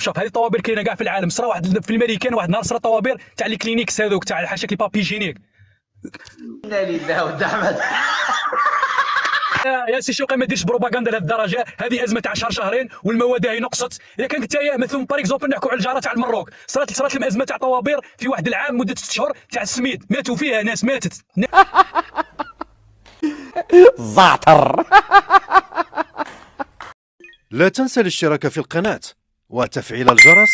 شوف هذه الطوابير كاينه كاع في العالم. صرا واحد في الميريكان واحد النهار صرا طوابير تاع لي كلينيكس هذوك تاع حاشاك لي بابي جينيك. لا لله ود احمد. يا سي شوقي ما ديرش بروباغندا لهذه الدرجه. هذه ازمه تاع شهرين والمواد هي نقصت. اذا كان انت مثلا باغ اكزومبل نحكوا على الجاره تاع المروك، صارت لهم ازمه تاع طوابير في واحد العام مده 6 شهور تاع السميد، ماتوا فيها ناس ماتت. زعتر. لا تنسى الاشتراك في القناة وتفعيل الجرس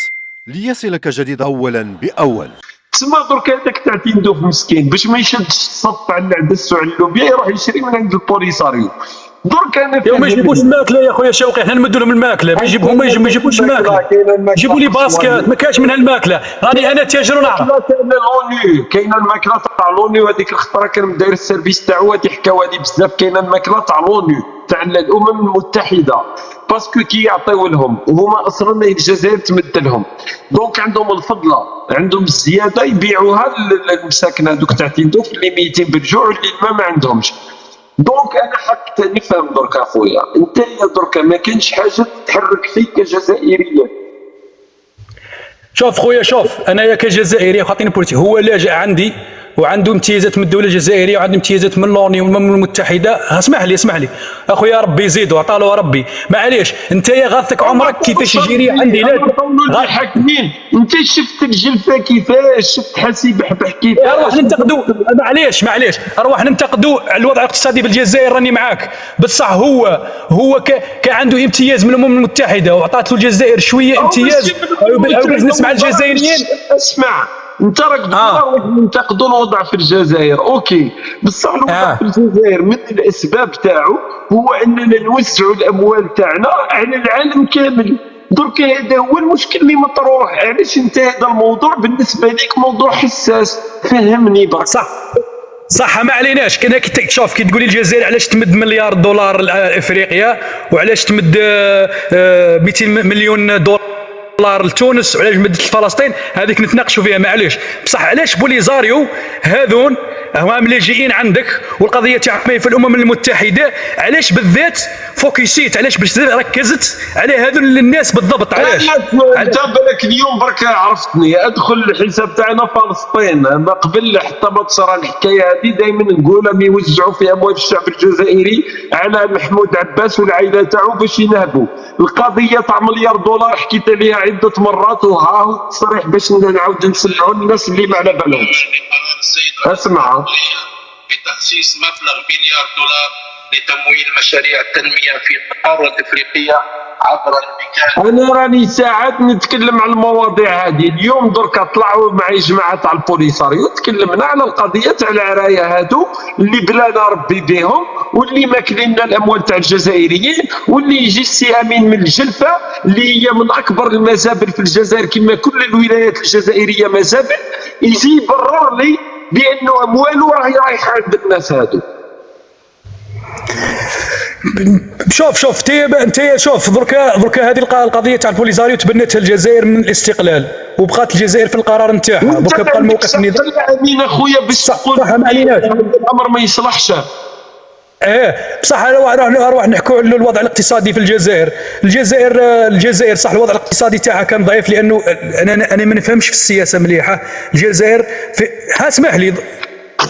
ليصلك جديد أولا بأول. تسمى درك هذاك تاع تندوف مسكين باش ما يشدش الصف على العدس وعلى اللوبيا يروح يشري من عند البوليساريو. درك انا ما يجيبوش الماكله يا خويا شوقي، حنا نمدوا لهم الماكله، ما يجيبوش الماكله، يجيبوا لي باسكات ما كاش منها الماكله. راني انا تاجر ونعرف. كاين لوني، كاينه الماكله تاع لوني، وهذيك الخطره كان داير السيرفيس تاعو هادي حكاو هادي بزاف. كاينه الماكله تاع لوني تاع الامم المتحده باسكو كي يعطيو لهم وهما اصلا الجزائر تمد لهم، دونك عندهم الفضله، عندهم الزياده يبيعوها للمساكن هذوك تاع تندوف اللي ميتين بالجوع واللي الماء ما عندهمش. دونك انا حق نفهم درك اخويا، انت درك ما كانش حاجه تحرك فيك كجزائريه. شوف خويا شوف، انايا كجزائري خاطيني بوليتيك، هو لاجئ عندي وعنده امتيازات من الدوله الجزائريه وعنده امتيازات من لوني والامم المتحده. اسمح لي اخويا ربي يزيدو عطالو ربي. معليش انت يا غاثك عمرك كيفاش يجي عندي لا حاكمين. انت شفت الجلفه كيفاش، شفت حسيب بحبح كيفاش. اروح ننتقدوا معليش اروح ننتقدوا الوضع الاقتصادي في الجزائر، راني معاك. بصح هو كان عنده امتياز من الامم المتحده وعطات له الجزائر شويه امتياز بالنسبه مع الجزائريين. اسمع انت راك تنتقدوا الوضع في الجزائر، اوكي، بصح الوضع في الجزائر من الاسباب تاعو هو اننا نوزعوا الاموال تاعنا على العالم كامل. درك هذا هو المشكل اللي مطروح. علاش انت هذا الموضوع بالنسبه لك موضوع حساس؟ فهمني برك. صح ما عليناش. كنا شوف كي تقولي الجزائر علاش تمد مليار دولار لافريقيا وعلاش تمد 200 مليون دولار لتونس وعلاش مدت لفلسطين، هذيك نتناقشوا فيها معليش. بصح علاش بوليزاريو هذون هما لاجئين عندك والقضيه تاعهم في الامم المتحده، علاش بالذات فوكسيت، علاش ركزت على هذول الناس بالضبط؟ علاش انت بالك اليوم برك عرفتني ادخل الحساب تاعنا فلسطين. ما قبل حتى ما تصرى الحكايه هذه دائما نقولها مي يوزعوا في اموال الشعب الجزائري على محمود عباس والعائله تاعو باش ينهبوا القضيه تاع مليار دولار. حكيت عليها عده مرات وها هو تصريح باش نعاود نسلعوا الناس اللي ما على بالهمش. اسمع، بتخصيص مبلغ مليار دولار لتمويل مشاريع التنميه في القاره الافريقيه عبر المكان. انا راني ساعات نتكلم على المواضيع هذه. اليوم درك طلعوا معي جماعه تاع البوليساريو تكلمنا على القضيه تاع العرايا هادو اللي بلانا ربي بهم واللي ماكلين لنا الاموال تاع الجزائريين، واللي يجي السي امين من الجلفه اللي هي من اكبر المزابل في الجزائر كما كل الولايات الجزائريه مزابل، يجي يبرر لي بانه امواله راهي رايحه عند الناس هادو. شوف انت شوف درك هذه القضيه تاع البوليزاريو تبنتها الجزائر من الاستقلال وبقات الجزائر في القرار نتاعها. دوكا بقى الموقف النظامي. امين اخويا باش تقول الامر ما يصلحش. بصح نروح نحكوا على الوضع الاقتصادي في الجزائر. الجزائر صح الوضع الاقتصادي تاعها كان ضعيف لانه انا ما نفهمش في السياسه مليحه. الجزائر اسمح لي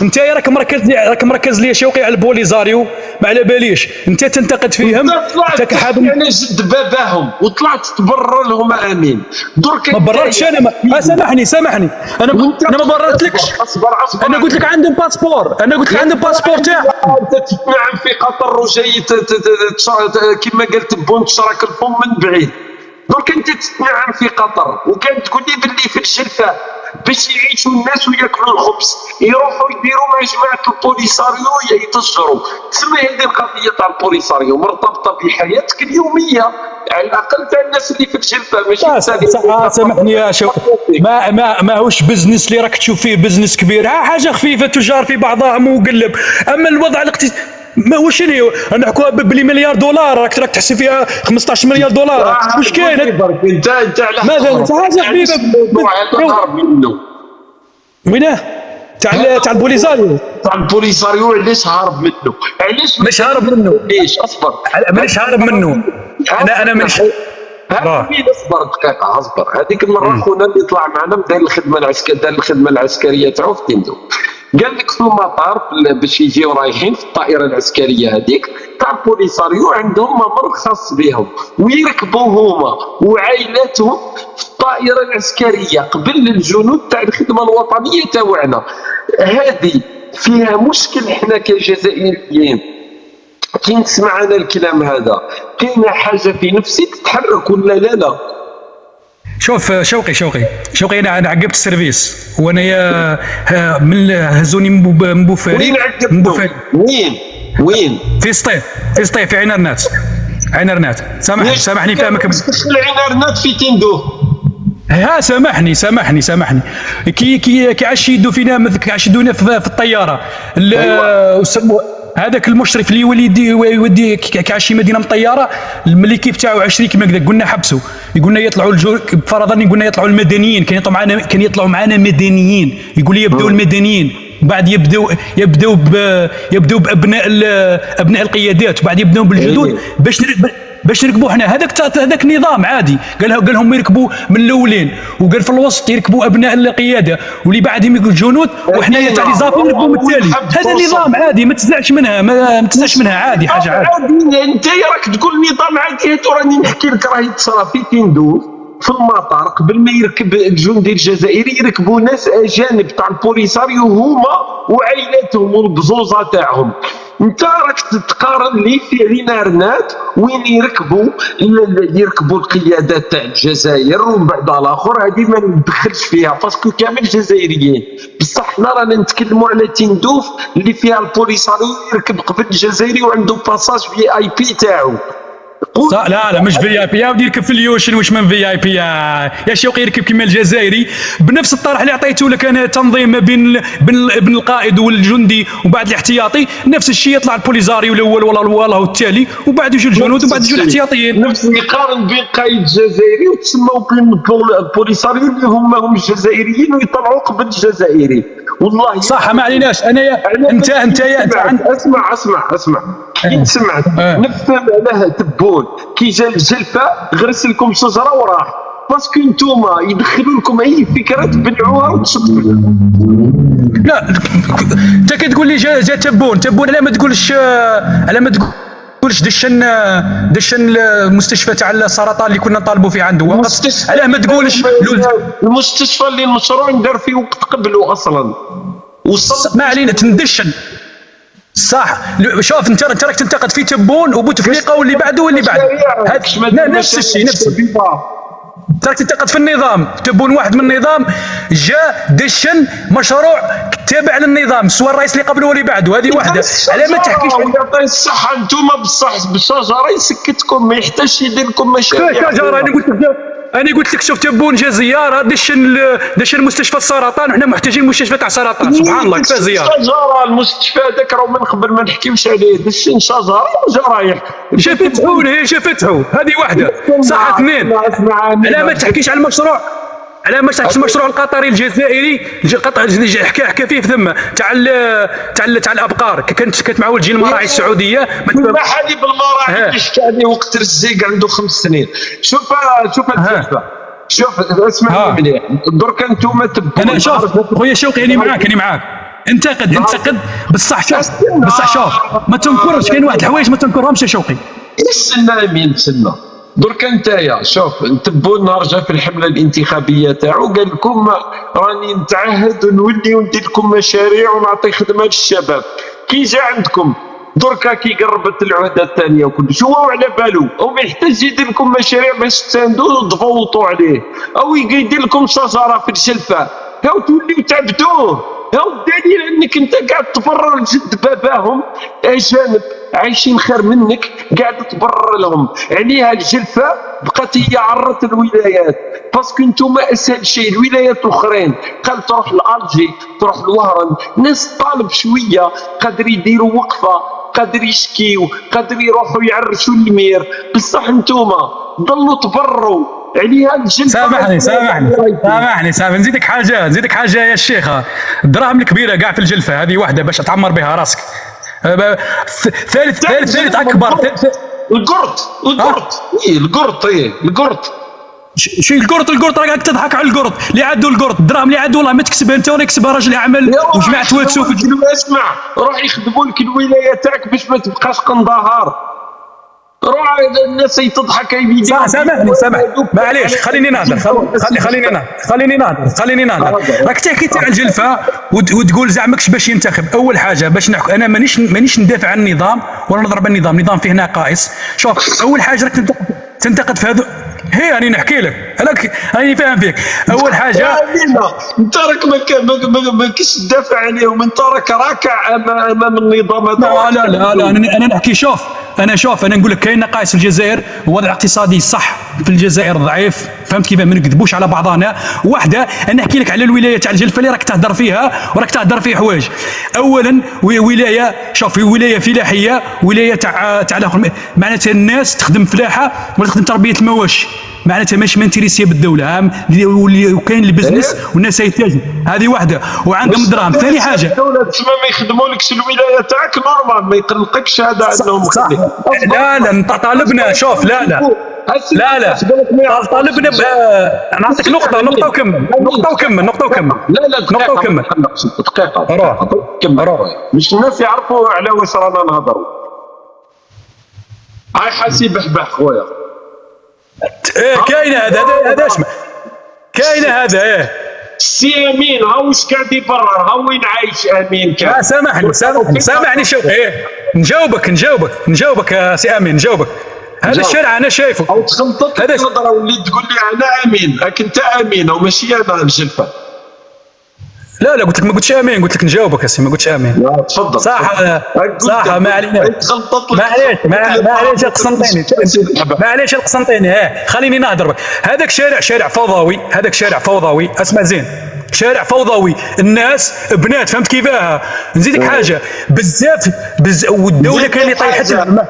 انت راك مركز لي شوقي على البوليزاريو، ما على باليش انت تنتقد فيهم. انت كحاب انا جد باباهم وطلعت تبرر لهم امين. درك ما بررتش انا. سامحني انا ما بررتلكش. اصبر انا قلت لك عندهم باسبور، تاعهم. انت تتنعم في قطر وجاي كما قلت بون تشرك الفم من بعيد. درك انت تتنعم في قطر وكان تقول لي باللي في الجلفه باش يعيشوا الناس وياكلوا الخبز يروحوا يديروا مع جماعه البوليساريو يتجروا. تسمى هذه القضيه تاع البوليساريو مرتبطه بحياتك اليوميه على الاقل تاع الناس اللي في الجلفه ماشي. سامحني يا شوقي، ماهوش بزنس اللي راك تشوف فيه بزنس كبير، حاجه خفيفه تجار في بعضهم وقلب. اما الوضع الاقتصادي ما هو شنو نحكوا بلي مليار دولار راك تحسب فيها 15 مليار دولار. واش كاين انت على ماذا حاجه خفيفه وينه تاع البوليزاريو علاش هارب منه؟ علاش مش هارب منه؟ ليش؟ اصبر مانيش هارب منه. انا مين اصبر دقيقه اصبر. هذيك المره خونا اللي طلع معنا دار الخدمه العسكريه، دار الخدمه العسكريه تاعو في تندوف، قال لك في المطار باش يجيو رايحين في الطائره العسكريه هذيك تاع البوليساريو عندهم ممر خاص بهم ويركبوا هما وعائلاتهم في الطائره العسكريه قبل الجنود تاع الخدمه الوطنيه تاعنا. هذه فيها مشكل. حنا كجزائريين كي نسمع انا الكلام هذا كاينه حاجه في نفسي تتحرك ولا لا؟ شوف شوقي انا عقبت السيرفيس وانا من هزوني من بوفاري. وين عقبتوا؟ وين؟ في سطيف في عينرنات. سامحني فهمك. العينرنات في تندوف. ها سامحني كي عاش يدونا في الطياره. هذاك المشرف اللي يودي كعشي مدينه من الطياره ملي كيف تاعو 20 كيما هكذا قلنا حبسوا. يقولنا يطلعوا فرضا قلنا يطلعوا المدنيين. كان يطلعوا معنا مدنيين. يقول لي يبداوا المدنيين بعد يبداوا بابناء القيادات وبعد يبداوا بالجدود باش نركبوا حنا. هذاك نظام عادي. قال لهم يركبوا من الاولين وقال في الوسط يركبوا ابناء القياده واللي بعدهم يركبوا الجنود وحنا تاع لي زافي نركبوا من التالي. هذا نظام عادي ما تزعلش منها ما تزعلش منها عادي حاجه عادي. انت راك تقول نظام عادي. راني نحكي لك راهي تصرا في تندوف في المطار قبل ما يركب الجندي الجزائري يركبوا ناس اجانب تاع البوليساريو هما وعائلاتهم والبزوزه تاعهم. انت راك تقارن لي في عينرنات وين يركبوا القيادات تاع الجزائر ومن بعد الاخر. هذه ما ندخلش فيها باسكو كامل جزائريين، بصح حنا رانا نتكلموا على تندوف اللي فيها البوليساريو يركب قبل الجزائري وعنده باساج VIP تاعو. لا مش VIP يا ودي. يركب في اليوشن واش من VIP يا شوقي. يركب كيما الجزائري بنفس الطرح اللي عطيته لك انا. تنظيم ما بين القائد والجندي وبعد الاحتياطي نفس الشيء. يطلع البوليساريو الاول ولا والتالي وبعد يجوا الجنود وبعد يجوا الاحتياطيين. نفس يقارن بين قائد جزائري وتسموا بين البوليساريو اللي هم الجزائريين ويطلعوا قبل الجزائري. والله صح ما عليناش. انت اسمع كي سمعت نفهم علاه تبون كي جا الجلفه غرس لكم شجره وراح باسكو نتوما يدخلوا لكم اي فكره تبلعوها وتصدقوا. لا انت كتقول لي جا تبون على ما تقولش دشن المستشفى تاع السرطان اللي كنا نطالبوا فيه عنده. علاه ما تقولش المستشفى اللي المشروع ندار فيه وقت قبله اصلا. ما علينا تندشن صح. شوف انت راك تنتقد في تبون وبوتفليقه واللي بعده واللي بعده. نفس الشيء تراك تنتقد في النظام. تبون واحد من النظام جاء دشن مشروع تابع للنظام سواء الرئيس اللي قبله واللي بعده. هذه واحده. على ما تحكيش يعطي الصحه. انتم بصح بالشجره يسكتكم ما يحتاجش يدير لكم مشاريع. شجره انا قلت لك شوف تبون جا زياره دشن مستشفى السرطان وحنا محتاجين مستشفى تاع السرطان. سبحان الله كفى زياره. شجره المستشفى هذاك راه من قبل ما نحكيوش عليه. دشن شجره وجا رايح فتحوا هذه واحده صح. اثنين على ما تحكيش على المشروع. على ما تحكيش المشروع القطري الجزائري حكى فيه ثم تاع الابقار. كانت مع ولد المراعي السعوديه ما حليب المراعي اللي حكى عليه وقت الرزيق عنده 5 سنين. شوف الجلفه. شوف اسمعني مليح. درك انتم تبون. انا شوف خويا شوقي اني معاك انتقد بصح شوف ما تنكرش. كاين واحد الحوايج ما تنكرهمش يا شوقي. استنى درك انتيا شوف تبون نهار جا في الحمله الانتخابيه تاعو قال لكم راني نتعهد ونولي وندير لكم مشاريع ونعطي خدمه للشباب. كي جا عندكم دركا كي قربت العهده الثانيه وكلش هو على بالو او ما يحتاج يدير لكم مشاريع باش تساندوه وتفوتوا عليه او يدير لكم شجره في الجلفه هاو توليو تعبدوه. هاو الدليل انك انت قاعد تبرر جد باباهم اجانب عايشين خير منك قاعد تبرر لهم. عليها الجلفه بقات هي عرة الولايات باسكو نتوما اسهل شيء. الولايات الاخرين قال تروح لالجي تروح لوهران ناس طالب شويه قادر يديروا وقفه قادر يشكيو قادر يروحوا يعرشوا المير. بصح نتوما ضلوا تبرروا عليها الجلفه. سامحني نزيدك حاجه يا الشيخ. الدراهم الكبيره كاع في الجلفه هذه واحده باش تعمر بها راسك. ثالث اكبر القرط ايه القرط القرط. شي القرط راك تضحك على القرط اللي عندو القرط، الدراهم اللي عندو والله ما تكسبها انت ولا يكسبها راجل اعمال وجماعه واتسو. اسمع روح يخدموا لك الولايه تاعك باش ما تبقاش قندهار. روح الناس تضحك سامحني معليش خليني نهضر خليني نهضر. راك تحكي تاع الجلفه وتقول زعمكش باش ينتخب. اول حاجه باش نحكي انا مانيش ندافع عن النظام ولا نضرب النظام فيه نقائص. شوف اول حاجه راك تنتقد في هذا هي راني نحكي لك راني فاهم فيك. اول حاجه انت راك ما كاينش تدافع عليهم، انت راك راكع امام النظام هذا. لا انا نحكي شوف انا نقول لك كاين نقائص في الجزائر، الوضع الاقتصادي صح في الجزائر ضعيف، فهمت كيف؟ ما نكذبوش على بعضنا. واحده انا نحكي لك على الولايه تاع الجلفه اللي راك تهضر فيها وراك تهضر في حوايج. اولا ولايه، شوف ولايه فلاحيه، ولايه تاع الاخر معناتها الناس تخدم فلاحه ولا تخدم تربيه المواشي، معناتها ماشي منتريسيه بالدوله، وكاين البزنس والناس يتاجروا. هذه واحده وعندهم الدراهم. ثاني حاجه الدوله تسمى ما يخدمولكش الولايه تاعك نورمال، ما يقلقكش هذا انهم لا طالبنا شوف لا طالبنا نعطيك نقطه وكمل دقيقه مش الناس يعرفوا على واش رانا نهضروا. هاي حاسي بحبح خويا كاينه هذا اسمع كاينه هذا سي امين ها واش قاعد يبرر، ها وين عايش امين كان. سامحني شوف نجاوبك يا سي امين نجاوبك. هذا الشارع انا شايفه او تخلطت النظره واللي تقول لي انا امين راك انت امين وماشي انا الجلفه. لا قلت لك ما قلتش امين، قلت لك نجاوبك يا سي ما قلتش امين. لا تفضل صح ما علينا معليش القسنطيني خليني نهضر. هذاك شارع فوضوي اسمع زين، شارع فوضوي الناس بنات فهمت كيفاه. نزيدك حاجه بزاف والدوله كان اللي طيحت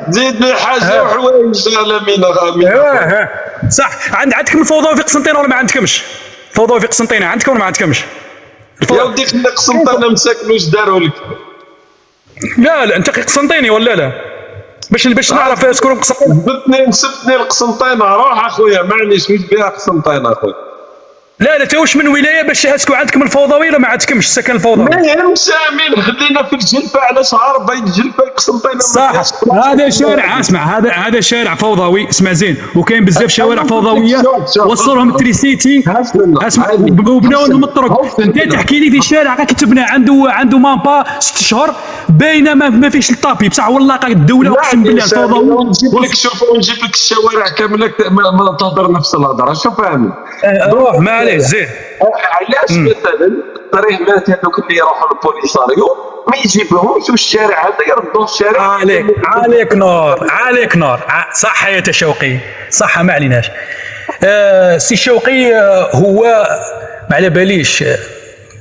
زيدني حاجه وحوايج امين صح. عندكم الفوضوي في قسنطينه ولا ما عندكمش؟ فوضوي في قسنطينه عندكم ولا ما عندكمش؟ يا ودي خلي قسنطينه مساكن واش داروا لك. لا انت قسنطيني ولا لا؟ باش نعرف شكون قسنطينه. سبتني القسنطينه روح اخويا معليش واش بها قسنطينه اخويا. لا توش من ولايه باش اسكو عندكم الفوضوي ولا ما عندكمش السكن الفوضوي. ما يهمش امين خلينا في الجلفه على شهر بين الجلفه قسنطينه صح. هذا شارع اسمع هذا شارع فوضوي اسمع زين، وكاين بزاف شوارع فوضويه وصلهم التريسيتي اسمع وبناو لهم الطرق. انت تحكي لي في شارع كتبنا عنده مامبا 6 شهور باينه ما فيش الطابي بصح والله الدوله اقسم بالله الفوضوي. نجيب لك شوف ونجيب لك الشوارع كامله ما تهضر نفس الهضره. شوف امين روح ما زين. علاش مثلا الطريهمات هذوك اللي يروحوا للبوليساريو ما يجيبهمش والشارع هذا يردوه الشارع. عليك نور صح يا تشوقي صح ما عليناش. سي شوقي هو ما على باليش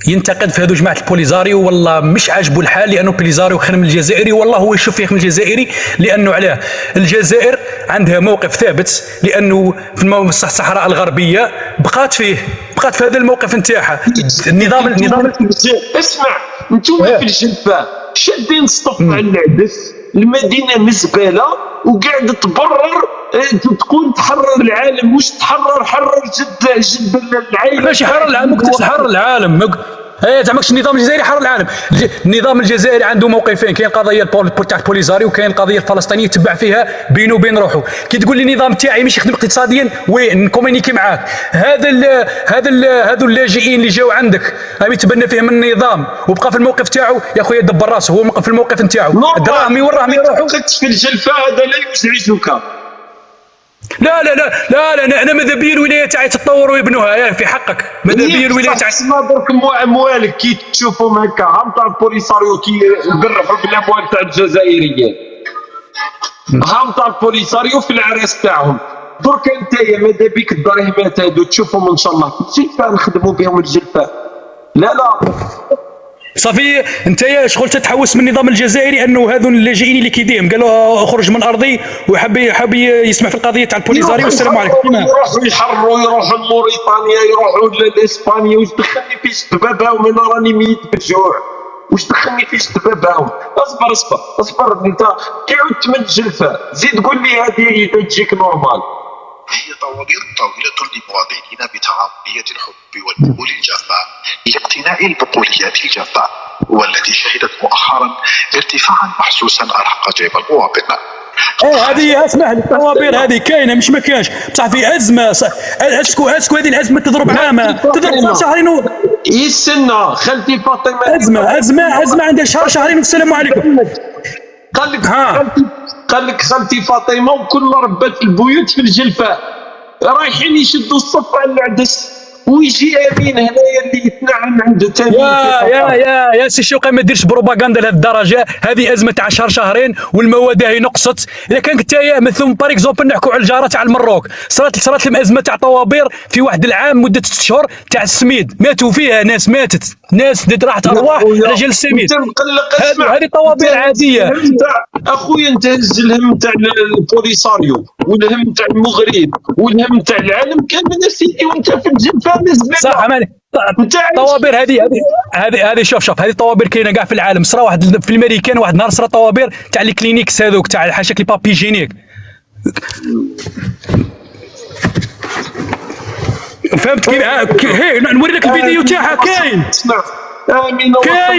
ينتقد في هذو جماعه البوليزاريو، والله مش عاجبه الحال لانه بوليزاريو خير من الجزائري، والله هو يشوف فيه من الجزائري لانه علاه الجزائر عندها موقف ثابت، لانه في الصحراء الغربيه بقات في هذا الموقف نتاعها. النظام اسمع انتم في الجلفه شادين الصف على العدس، المدينه مزبله وقاعد تبرر تقول تحرر العالم. واش حرر جد العالم. ماشي حرر العالم، ما قلتش حرر العالم. زعماكش النظام الجزائري حرر العالم. النظام الجزائري عنده موقفين، كاين قضيه تاع البوليزاريو وكاين القضيه الفلسطينيه يتبع فيها بينه وبين روحه. كي تقول لي النظام تاعي مش يخدم اقتصاديا وين نكومونيكي معاك. هذو اللاجئين اللي جاوا عندك راهم يتبنى فيهم النظام وبقى في الموقف تاعو يا خويا دبر راسه، هو في الموقف نتاعو الدراهم وين راهم يروحوا. في الجلفه هذا لا يزعجك. لا انا ماذا بيا الولايه تاعي تتطور ويبنوها في حقك. ماذا بيا الولايه تاعي درك اموالك كي تشوفهم هكا هم تاع البوليساريو كي يقرحوا بالاموال تاع الجزائريين، هم تاع البوليساريو في العريس تاعهم. درك انت ماذا بيك الدراهمات هادو تشوفهم ان شاء الله كيف نخدموا بهم الجلفه. لا صافي انت شغل تتحوس من النظام الجزائري انه هذو اللاجئين اللي كيديهم قالوا اخرج من ارضي وحاب يسمع في القضيه تاع البوليزاري. والسلام عليكم. يروحوا يحرروا يروحوا لموريتانيا يروحوا لاسبانيا. واش دخلني في سبابها وانا راني ميت بالجوع. واش دخلني فيش تباباهم؟ اصبر انت كي عدت من الجلفه زيد قول لي هذه تجيك نورمال. هي طوابير طويلة لمواطنين بتعاطية الحب والبقول الجافة لاقتناء البقوليات الجافة، والتي شهدت مؤخرا ارتفاعا محسوسا ألحق جيب المواطن. هذه اسمح لي الطوابير هذه كاينه مش ما كانش بصح في ازمه اسكو هذه الازمه تضرب عامه تضرب شهرين يستنى خالتي فاطمه ازمه عندها شهرين والسلام عليكم. قال لك خالتي فاطمه وكل ربات البيوت في الجلفه رايحين يشدوا الصف على العدس، ويجي امين هنايا اللي يتنعم عنده ثاني. يا سي شوقي ما ديرش بروباغندا لهذه الدرجه، هذه ازمه تاع شهرين والمواد هي نقصت. اذا كان كنت مثلا بار اكزومبل نحكوا على الجاره تاع المروك، صارت لهم ازمه تاع طوابير في واحد العام مده 6 شهور تاع السميد، ماتوا فيها ناس راحت ارواح رجال السميد. هذه طوابير عاديه. اخويا انت هز الهم تاع البوليساريو والهم تاع المغرب والهم تاع العالم كامل سيدي، وانت في الجلفه صح مالك. طوابير هذه شوف هذه طوابير كاينه كاع في العالم. صرا واحد في الامريكان واحد النهار صرا طوابير تاع لي كلينيكس هذوك تاع حاشاك لي بابي جينيك. فهمت كيف؟ هي نوري لك الفيديو تاعها كاين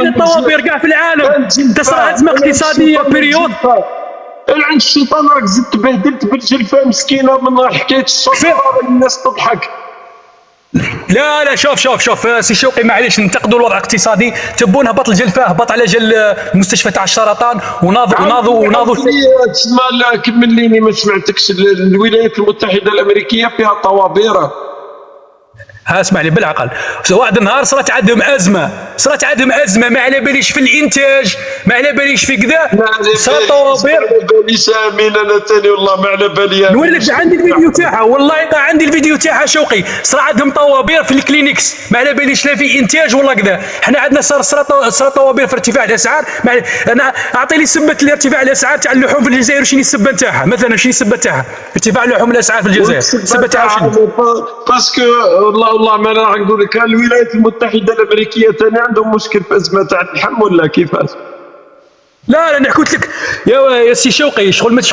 الطوابير كاع في العالم. تصرا ازمه اقتصاديه بيريود العن الشيطان راك زدت تبهدلت بالجلفه مسكينه من حكايه الشرطه الناس تضحك. لا شوف سي شوقي معليش ننتقدوا الوضع الاقتصادي. تبون هبط الجلفه هبط على جال المستشفى تاع السرطان وناضوا تسمى كمل ليني ما سمعتكش. الولايات المتحده الامريكيه فيها طوابير. اسمع لي بالعقل. واحد النهار صرات عندهم ازمه ما على باليش في الانتاج، ما على باليش في كذا، صرات طوابير. ما على باليش امين انا ثاني والله ما على بالي. نوري لك عندي الفيديو تاعها، والله عندي الفيديو تاعها شوقي. صرا عندهم طوابير في الكلينيكس ما على باليش لا في انتاج ولا كذا. احنا عندنا صار طوابير في ارتفاع الاسعار. انا اعطي لي سبه الارتفاع الاسعار تاع اللحوم في الجزائر شنو السبه تاعها مثلا؟ شنو السبه تاعها ارتفاع لحوم الاسعار في الجزائر؟ السبه تاعها شنو؟ باسكو والله ما راح نقول لك الولايات المتحده الامريكيه ثاني عندهم مشكل في ازمه تاع اللحم ولا كيفاش؟ لا انا قلت لك يا سي شوقي شغل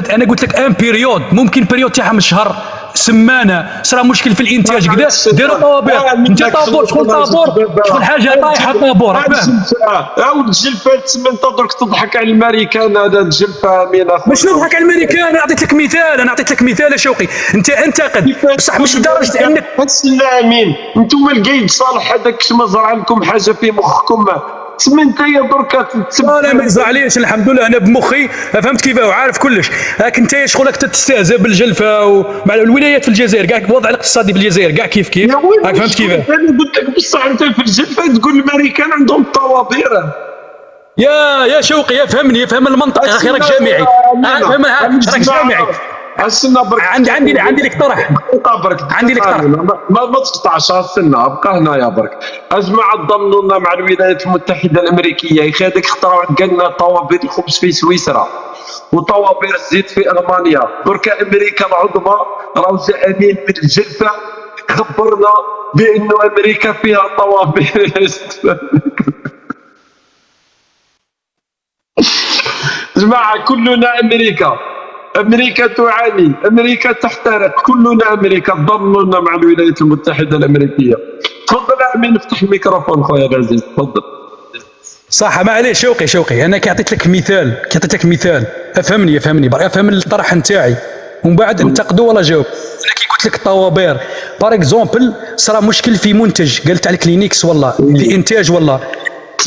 انا قلت لك ان بيريود ممكن بيريود تاعها من شهر سمانه صرا مشكل في الانتاج كذا ديروا طوابير. انت طابور شغل حاجه طايحه طابور او الجلفه تسمى انت درك تضحك على الامريكان. هذا الجلفه امين اخويا مش نضحك على الامريكان. انا اعطيت لك مثال يا شوقي. انت انتقد بصح مش لدرجه انك لا امين انتم القايد صالح هذاك ما زرع لكم حاجه في مخكم تسمى انت يا درك انا ما يزعليش الحمد لله انا بمخي فهمت كيف وعارف كلش. لكن انت شغلك تستهزئ بالجلفه ومع الولايات في الجزائر كاع الوضع الاقتصادي في الجزائر كاع كيف فهمت كيف؟ انا قلت لك بصح انت في الجلفه تقول الامريكان عندهم طوابير. يا شوقي فهم المنطق يا اخي. راك جامعي راك جامعي. عندي لك طرح. عندي لك طرح. ما تقطعش استنى ابقى هنا يا برك. اجمع ضمننا مع الولايات المتحده الامريكيه يا اخي. هذيك اخترعوا عندنا طوابير الخبز في سويسرا وطوابير الزيت في المانيا. دركا امريكا العظمى راهو جا امين من الجلفه خبرنا بانه امريكا فيها طوابير. جماعه كلنا امريكا تعاني، امريكا تحترق، كلنا امريكا. ضمننا مع الولايات المتحده الامريكيه. تفضل يا امين افتح الميكروفون خويا العزيز تفضل. صح معليش شوقي انا كي عطيت لك مثال افهمني برك افهم الطرح نتاعي ومن بعد انتقدوا ولا جاوب. انا كي قلت لك الطوابير بار اكزومبل صرا مشكل في منتج قالت على كلينيكس والله في انتاج والله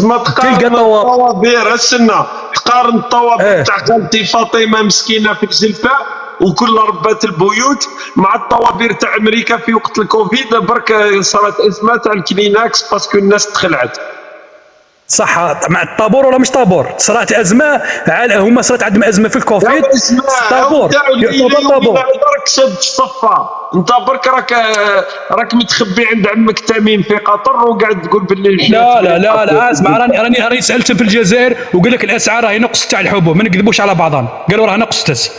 ما تقارن الطوابير. استنى تقارن الطوابير تاع خالتي فاطمه مسكينه في الجلفه وكل ربات البيوت مع الطوابير تاع امريكا في وقت الكوفيد. برك صارت ازمه تاع الكليناكس باسكو الناس تخلعت. صح مع الطابور ولا مش طابور؟ صارت ازمه هما صارت عندهم ازمه في الكوفيد. طابور راك شد الصفه انت برك راك متخبي عند عمك تميم في قطر وقاعد تقول باللي لا اسمع راني سالتهم في الجزائر وقال لك الاسعار راهي نقصت تاع الحبوب ما نكذبوش على بعضنا. قالوا راه نقصت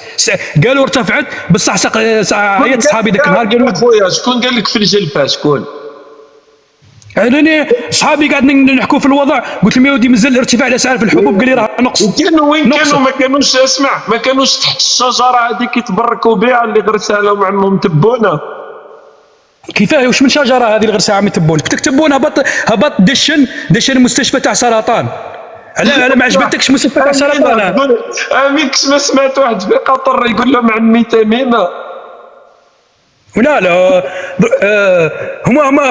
قالوا ارتفعت بصح عيط صحابي ذاك النهار قالوا خويا شكون قال لك في الجلفه شكون؟ انا صحابي قاعدين نحكوا في الوضع، قلت لهم يا ودي مازال ارتفاع الاسعار في الحبوب، قال لي راه نقص. كانوا وين كانوا؟ ما كانوش، اسمع، ما كانوش تحت الشجره هذيك يتبركوا بها اللي غرسها لهم عمهم تبونه. كيفاه؟ واش من شجره هذه اللي غرسها عمي تبون؟ كنت تبون هبط دشن مستشفى تاع سرطان. على ما عجبتكش مستشفى تاع سرطان؟ اميكس ما سمعت واحد في قطر يقول لهم عمي تميمه. لا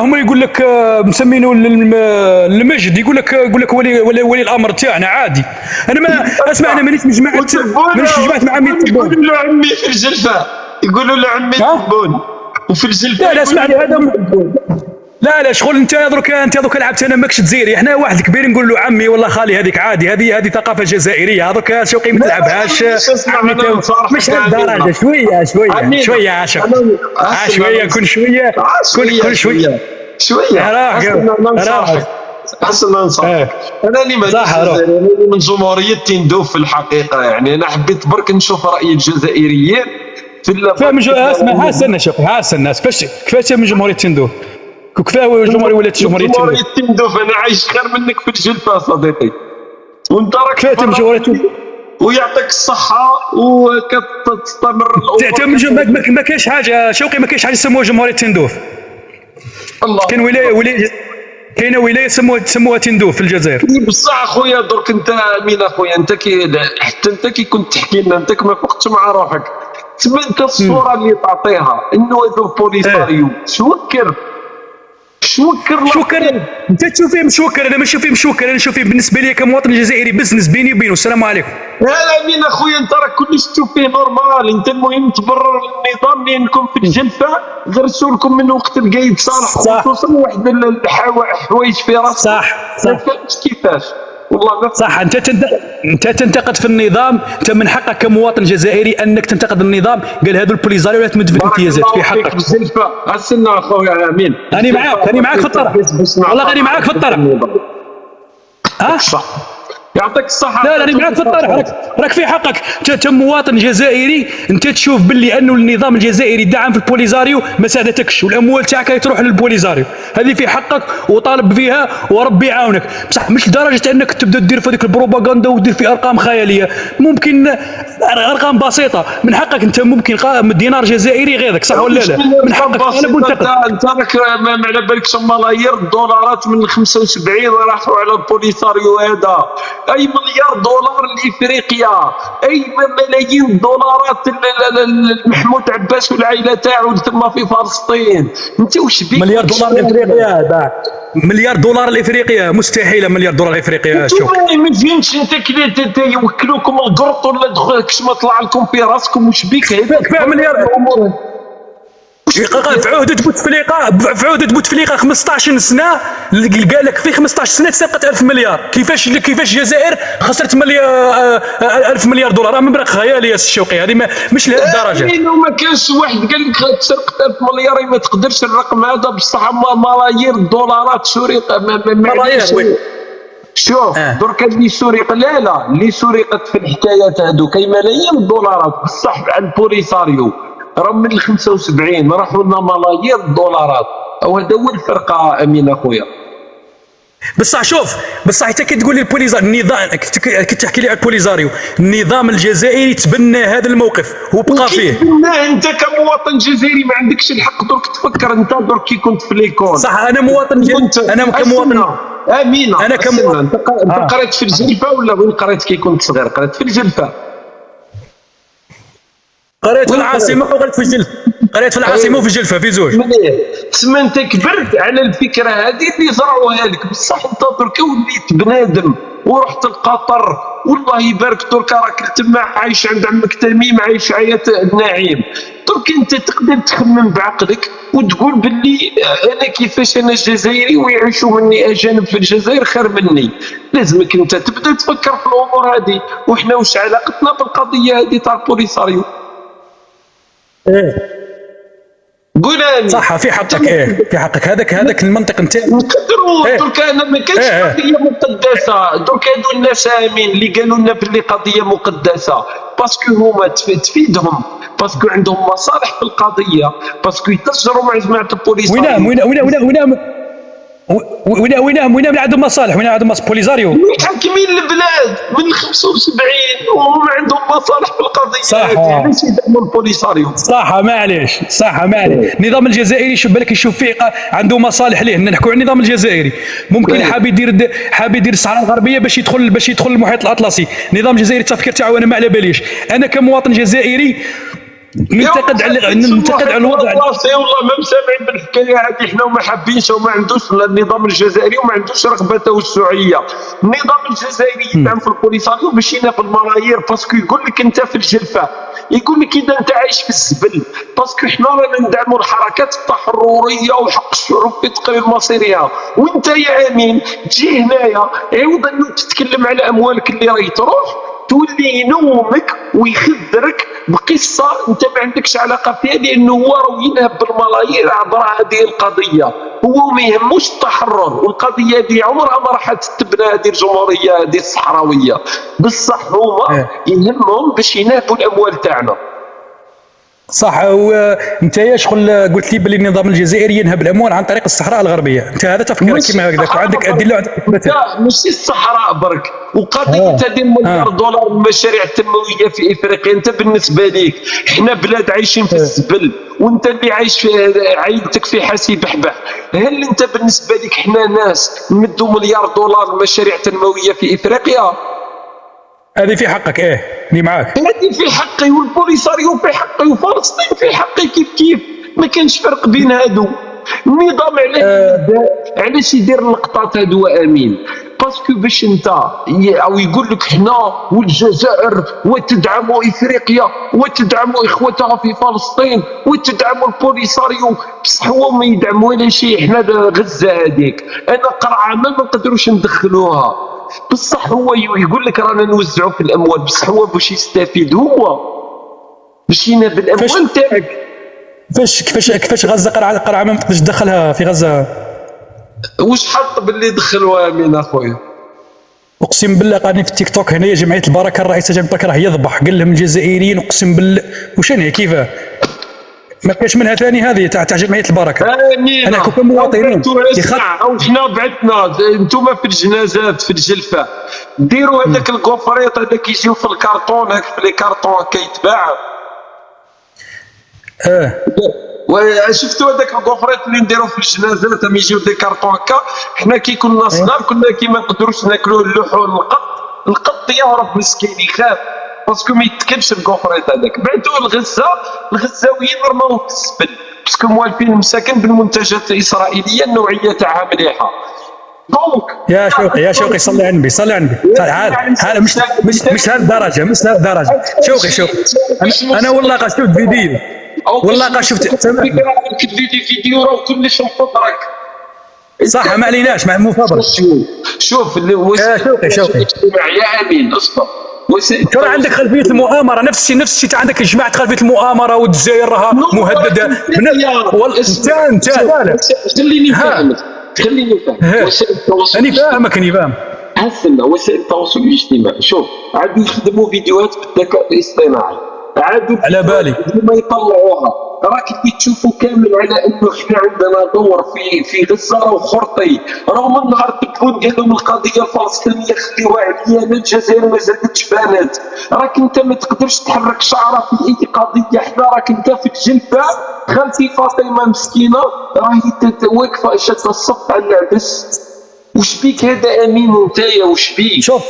هما يقول لك مسمينه المجد، يقول لك ولي الامر تاعنا عادي. انا ما اسمع، انا مانيش جماعه مع عمي تبون. يقولوا له عمي في الجلفه، يقولوا له عمي تبون وفي الجلفه. لا اسمعني، هذا لا شغل انت درك لعبت انا ماكش جزائري، احنا واحد كبير نقول له عمي والله خالي، هذيك عادي، هذه ثقافه جزائريه. هذوك شوقي ما تلعبهاش مش لهالدرجه، شويه عاشق، شويه كل شويه حسنا نصحك. انا اللي مانيش من جمهوريه تندوف في الحقيقه، يعني انا حبيت برك نشوف راي الجزائريين في اسمع، استنى شوف، الناس كيفاش من جمهوريه تندوف؟ كيفاه جمهوريه ولات جمهوريه تندوف؟ انا عايش خير منك في الجلفه صديقي، وانت راك كيفاه جمهوريه ويعطيك الصحه وكتستمر الامور. ما كاينش حاجه شوقي، ما كاينش حاجه يسموها جمهوريه تندوف. الله، كاين كاينه ولايه سموها تندوف في الجزائر. بصح اخويا درك انت امين اخويا، انت حتى انت كي كنت تحكي لنا انت ما فقتش مع روحك. تما انت الصوره اللي تعطيها انه هذو البوليساريو شوكر انت تشوف فيه مشوكر، انا ما نشوف فيه مشوكر، انا نشوف فيه بالنسبه لي كمواطن جزائري بزنس بيني وبينه. السلام عليكم. لا امين اخويا، انت راك كلش تشوف فيه نورمال، انت المهم تبرر النظام لانكم في الجلفه غرسوا لكم من وقت القايد صالح، وخصوصا واحد الحوايج في راسك. صح ما فهمتش كيفاش والله. صح، انت تنتقد في النظام، انت من حقك كمواطن جزائري انك تنتقد النظام. قال هذو البوليزاريو ولا تمد في الامتيازات، في حقك. استنى اخويا امين، انا معاك في الطرح، والله غير معاك في الطرح. صح، يعطيك الصحة. لا راني معاك في الطرح، راك في حقك. انت مواطن جزائري، انت تشوف باللي انه النظام الجزائري دعم في البوليزاريو ما ساعدتكش، والاموال تاعك تروح للبوليزاريو، هذه في حقك وطالب فيها وربي يعاونك. بصح مش لدرجه انك تبدا تدير في هذيك البروباغندا ودير في ارقام خياليه. ممكن ارقام بسيطه، من حقك انت ممكن دينار جزائري غيرك، صح ولا لا؟ من حقك. انت راك ما على بالكش ملايير الدولارات من 75 راحوا على البوليساريو هذا، اي مليار دولار لافريقيا، اي ملايين الدولارات محمود عباس والعائله تاعو ثم في فلسطين. انت واش بيك؟ مليار دولار لافريقيا، مليار دولار لافريقيا مستحيل. مليار دولار لافريقيا شوف ما فهمتش انت كي يوكلوكم القرط ولا كش ما طلع لكم في راسكم واش بيك؟ كفايه مليار في عهدة بوتفليقه 15 سنه، قال لك في 15 سنه تسرقت 1000 مليار. كيفاش الجزائر خسرت 1000 مليار دولار؟ مبلغ خيالي يا الشوقي، هذه مش لهالدرجه. لانه ما كانش واحد قال لك تسرقت 1000 مليار، ما تقدرش الرقم هذا بصح ملايير الدولارات سرق. ملايير شوف درك اللي سرق، لا اللي سرقت في الحكايات هذو كاين ملايين الدولارات بصح على البوليساريو راه من 75 راحوا لنا ملايير الدولارات، او هذا هو الفرق امين اخويا. بصح شوف، حتى كي تقول لي البوليزاريو النظام، كي تحكي لي على البوليزاريو النظام الجزائري تبنى هذا الموقف وبقى فيه. انت كمواطن جزائري ما عندكش الحق درك تفكر. انت درك كي كنت في ليكول، صح، انا مواطن انا كمواطن امين. انا كمواطن انت قريت في الجلفه ولا وين قريت كي كنت صغير؟ قريت في الجلفه، قريت في العاصمه وقريت في الجلفه. قريت في العاصمه وفي الجلفه في زوج. تسمى انت كبرت على الفكره هذه اللي زرعوها لك، بصح انت درك وليت بنادم ورحت لقطر والله يبارك درك راك تما عايش عند عمك تميم، عايش حياه النعيم. درك انت تقدر تخمم بعقلك وتقول باللي انا كيفاش انا جزائري ويعيشوا مني اجانب في الجزائر خير مني. لازمك انت تبدا تفكر في الامور هذه. وحنا واش علاقتنا بالقضيه هذه تاع البوليساريو؟ قول صح، في حقك. في حقك. هذاك المنطق نتاع نقدروا درك انا ما كانش قضيه مقدسه. درك هذو الناس امين اللي قالوا لنا باللي قضيه مقدسه باسكو هما تفيدهم، باسكو عندهم مصالح في القضيه، باسكو يتجروا مع جماعه البوليس. وين عندهم مصالح، وين عندهم بوليزاريو حاكمين البلاد من 75 وهم عندهم مصالح في القضيه صح. علاش يدعموا البوليساريو؟ صح معليش النظام الجزائري شوف بالك يشوف فيه عنده مصالح ليه. نحكوا عن النظام الجزائري ممكن حاب يدير الصحراء الغربيه باش يدخل المحيط الاطلسي. النظام الجزائري التفكير تاعو انا ما على باليش. انا كمواطن جزائري ننتقد على الوضع. والله ما مسامعين بالحكايه هذه، حنا وما حابينش وما عندوش النظام الجزائري وما عندوش رغبه توسعيه. النظام الجزائري يدعم في البوليساريو باش يناب الملايير، باسكو يقول لك انت في الجلفه، يقول لك اذا انت عايش في الزبل، باسكو حنا رانا ندعموا الحركات التحرريه وحق الشعوب في تقرير مصيرها. وانت يا امين تجي هنايا عوض انه تتكلم على اموالك اللي راهي تروح تولي ينومك ويخدرك بقصه انت ما عندكش علاقه فيها، لانه هو راه ينهب بالملايير عبر هذه القضيه. هو ما يهموش التحرر، والقضيه هذه عمرها ما راح تتبنى هذه الجمهوريه هذه الصحراويه. بصح هما يهمهم باش ينهبوا الاموال تاعنا. صح. وانت شغل قلت لي باللي النظام الجزائري ينهب الاموال عن طريق الصحراء الغربيه، انت هذا تفكيرك كيما هكذاك وعندك ادله وعندك اثباتات. لا ماشي الصحراء برك، وقضيه هذه مليار دولار المشاريع التنمويه في افريقيا. انت بالنسبه ليك احنا بلاد عايشين في الزبل، وانت اللي عايش في عائلتك في حاسي بحبح. هل انت بالنسبه لك احنا ناس نمدوا مليار دولار المشاريع التنمويه في افريقيا؟ هذه في حقك اللي معاك. هذه في حقي، والبوليساريو في حقي، وفلسطين في حقي كيف ما كانش فرق بين هادو. النظام علاش يدير اللقطات هادو امين؟ باسكو باش انت او يقول لك حنا والجزائر وتدعموا افريقيا وتدعموا اخوتها في فلسطين وتدعموا البوليساريو، بصح هو ما يدعموا ولا شيء. حنا غزه هذيك انا قرعه ما نقدروش ندخلوها، بصح هو يقول لك رانا نوزعوا في الاموال، بصح هو باش يستفيد هو باش يناب الاموال تاعك. كيفاش غزه قرعه ما تقدرش تدخلها في غزه؟ واش حط باللي دخلوها من اخويا؟ اقسم بالله قاعدين في التيك توك هنايا جمعيه البركه، الرئيس جمعيه البركه راه يذبح، قال لهم الجزائريين اقسم بالله وشنو كيفاه ما كاش منها ثاني هذه تاع جمعيه البركه. انا كمواطنين او حنا بعثنا انتم في الجنازات في الجلفه ديروا هذاك الكوفريط هذاك يجيو في الكارطون، هاك في لي كارطون كيتباع. شفتوا هذاك الكوفريط اللي نديروا في الجنازات هم يجيو دي كارطون هكا. حنا كي كنا صغار كنا كي ما نقدروش ناكلوا اللحوم، القط يهرب مسكين يخاف باسكو ما يتكلش الكوفريط هذاك. بعثوه الغزاويين رماوه في الزبل باسكو موالفين مساكن بالمنتجات الاسرائيليه النوعيه تاعها مليحه. دونك يا شوقي صلي على النبي صلي على النبي. هذا مش لهالدرجه شوقي انا والله قا شفت فيديو، والله قا شفت فيديو راه كلش مفبرك. صح ما عليناش مفبرك. شوف شوقي يا امين اصبر. ترى عندك خلفيه المؤامره نفس الشيء عندك جماعه خلفيه المؤامره، والجزائر راها مهدده. انت خليني فاهمك انا فاهمك هسنا وسائل التواصل الاجتماعي شوف عادوا يخدموا فيديوهات بالذكاء الاصطناعي، عادوا على بالي ما يطلعوها. راك اللي تشوفوا كامل على انه احنا عندنا دور في غزه وخرطي، راه من نهار التلفون ديالهم القضيه الفلسطينيه خليوها عليا انا الجزائر ما زادتش بانت. راك انت ما تقدرش تحرك شعره في اي قضيه. حنا راك انت في الجلفه خالتي فاطمه مسكينه راهي واقفه شاده الصف على العدس. وش بيك هذا امين نتايا وش بيك؟ شوف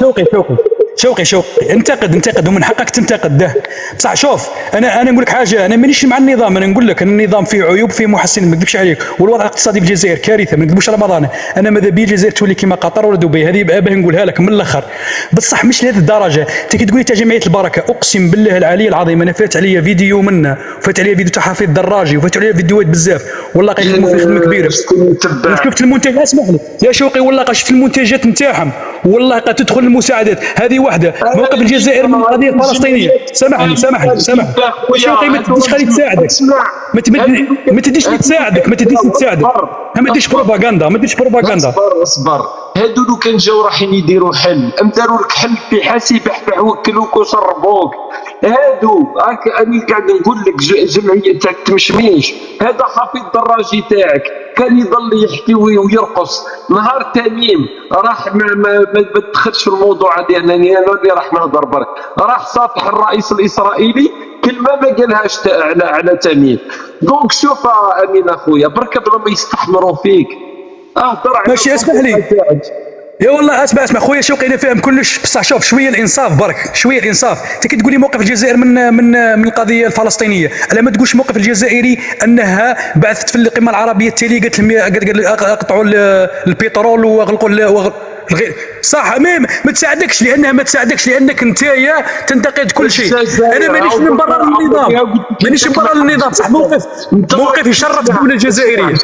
شوقي انتقد ومن حقك تنتقد ده. بصح شوف انا نقول لك حاجه، انا مانيش مع النظام، انا نقول لك ان النظام فيه عيوب فيه محسن ما نكذبش عليك، والوضع الاقتصادي في الجزائر كارثه ما نكذبوش رمضان. انا ماذا بيا الجزائر تولي كما قطر ولا دبي، هذه باه نقولها لك من الاخر. بصح مش لهذه الدرجه. انت كي تقول لي تاع جمعيه البركه اقسم بالله العلي العظيم انا فات عليا فيديو منه، وفات عليا فيديو تاع حفيظ دراجي، وفات عليا فيديوهات بزاف والله قيخدموا في خدمه كبيره. شفت المنتجات اسمح لي يا شوقي والله شفت المنتجات نتاعهم والله قد تدخل المساعدات. هذه واحده موقف الجزائر من القضيه الفلسطينيه. سامحني شوقي ما تديش خلي تساعدك، ما تديش تساعدك ما تديش بروباغندا. اصبر هادو لو كان جاو رايحين يديروا حل داروا لك حل في حاسب وكلوك وشربوك. هادو راك انا قاعد نقول لك جمعيه تاع التمشميش هذا حفيظ الدراجي تاعك كان يضل يحكي ويرقص. نهار تميم راح ما تدخلش في الموضوع هذا، انني انا اللي راح نهضر برك، راح صافح الرئيس الاسرائيلي كلمه ما قالهاش على تميم. دونك شوف امين اخويا برك بلا ما يستحمروا فيك اهضر على ماشي اسمح لي يا والله اسمع خويا شوقي، انا فاهم كلش، بصح شوف شويه الانصاف برك، شويه الانصاف. انت كي تقول لي موقف الجزائر من القضيه الفلسطينيه، على ما تقولش موقف الجزائري انها بعثت في القمه العربيه التاليه قالت لهم اقطعوا البترول واغلقوا صح. ما تساعدكش لانك انتيا تنتقد كل شيء. انا مانيش نبرر النظام، صح موقف يشرف الدوله الجزائريه.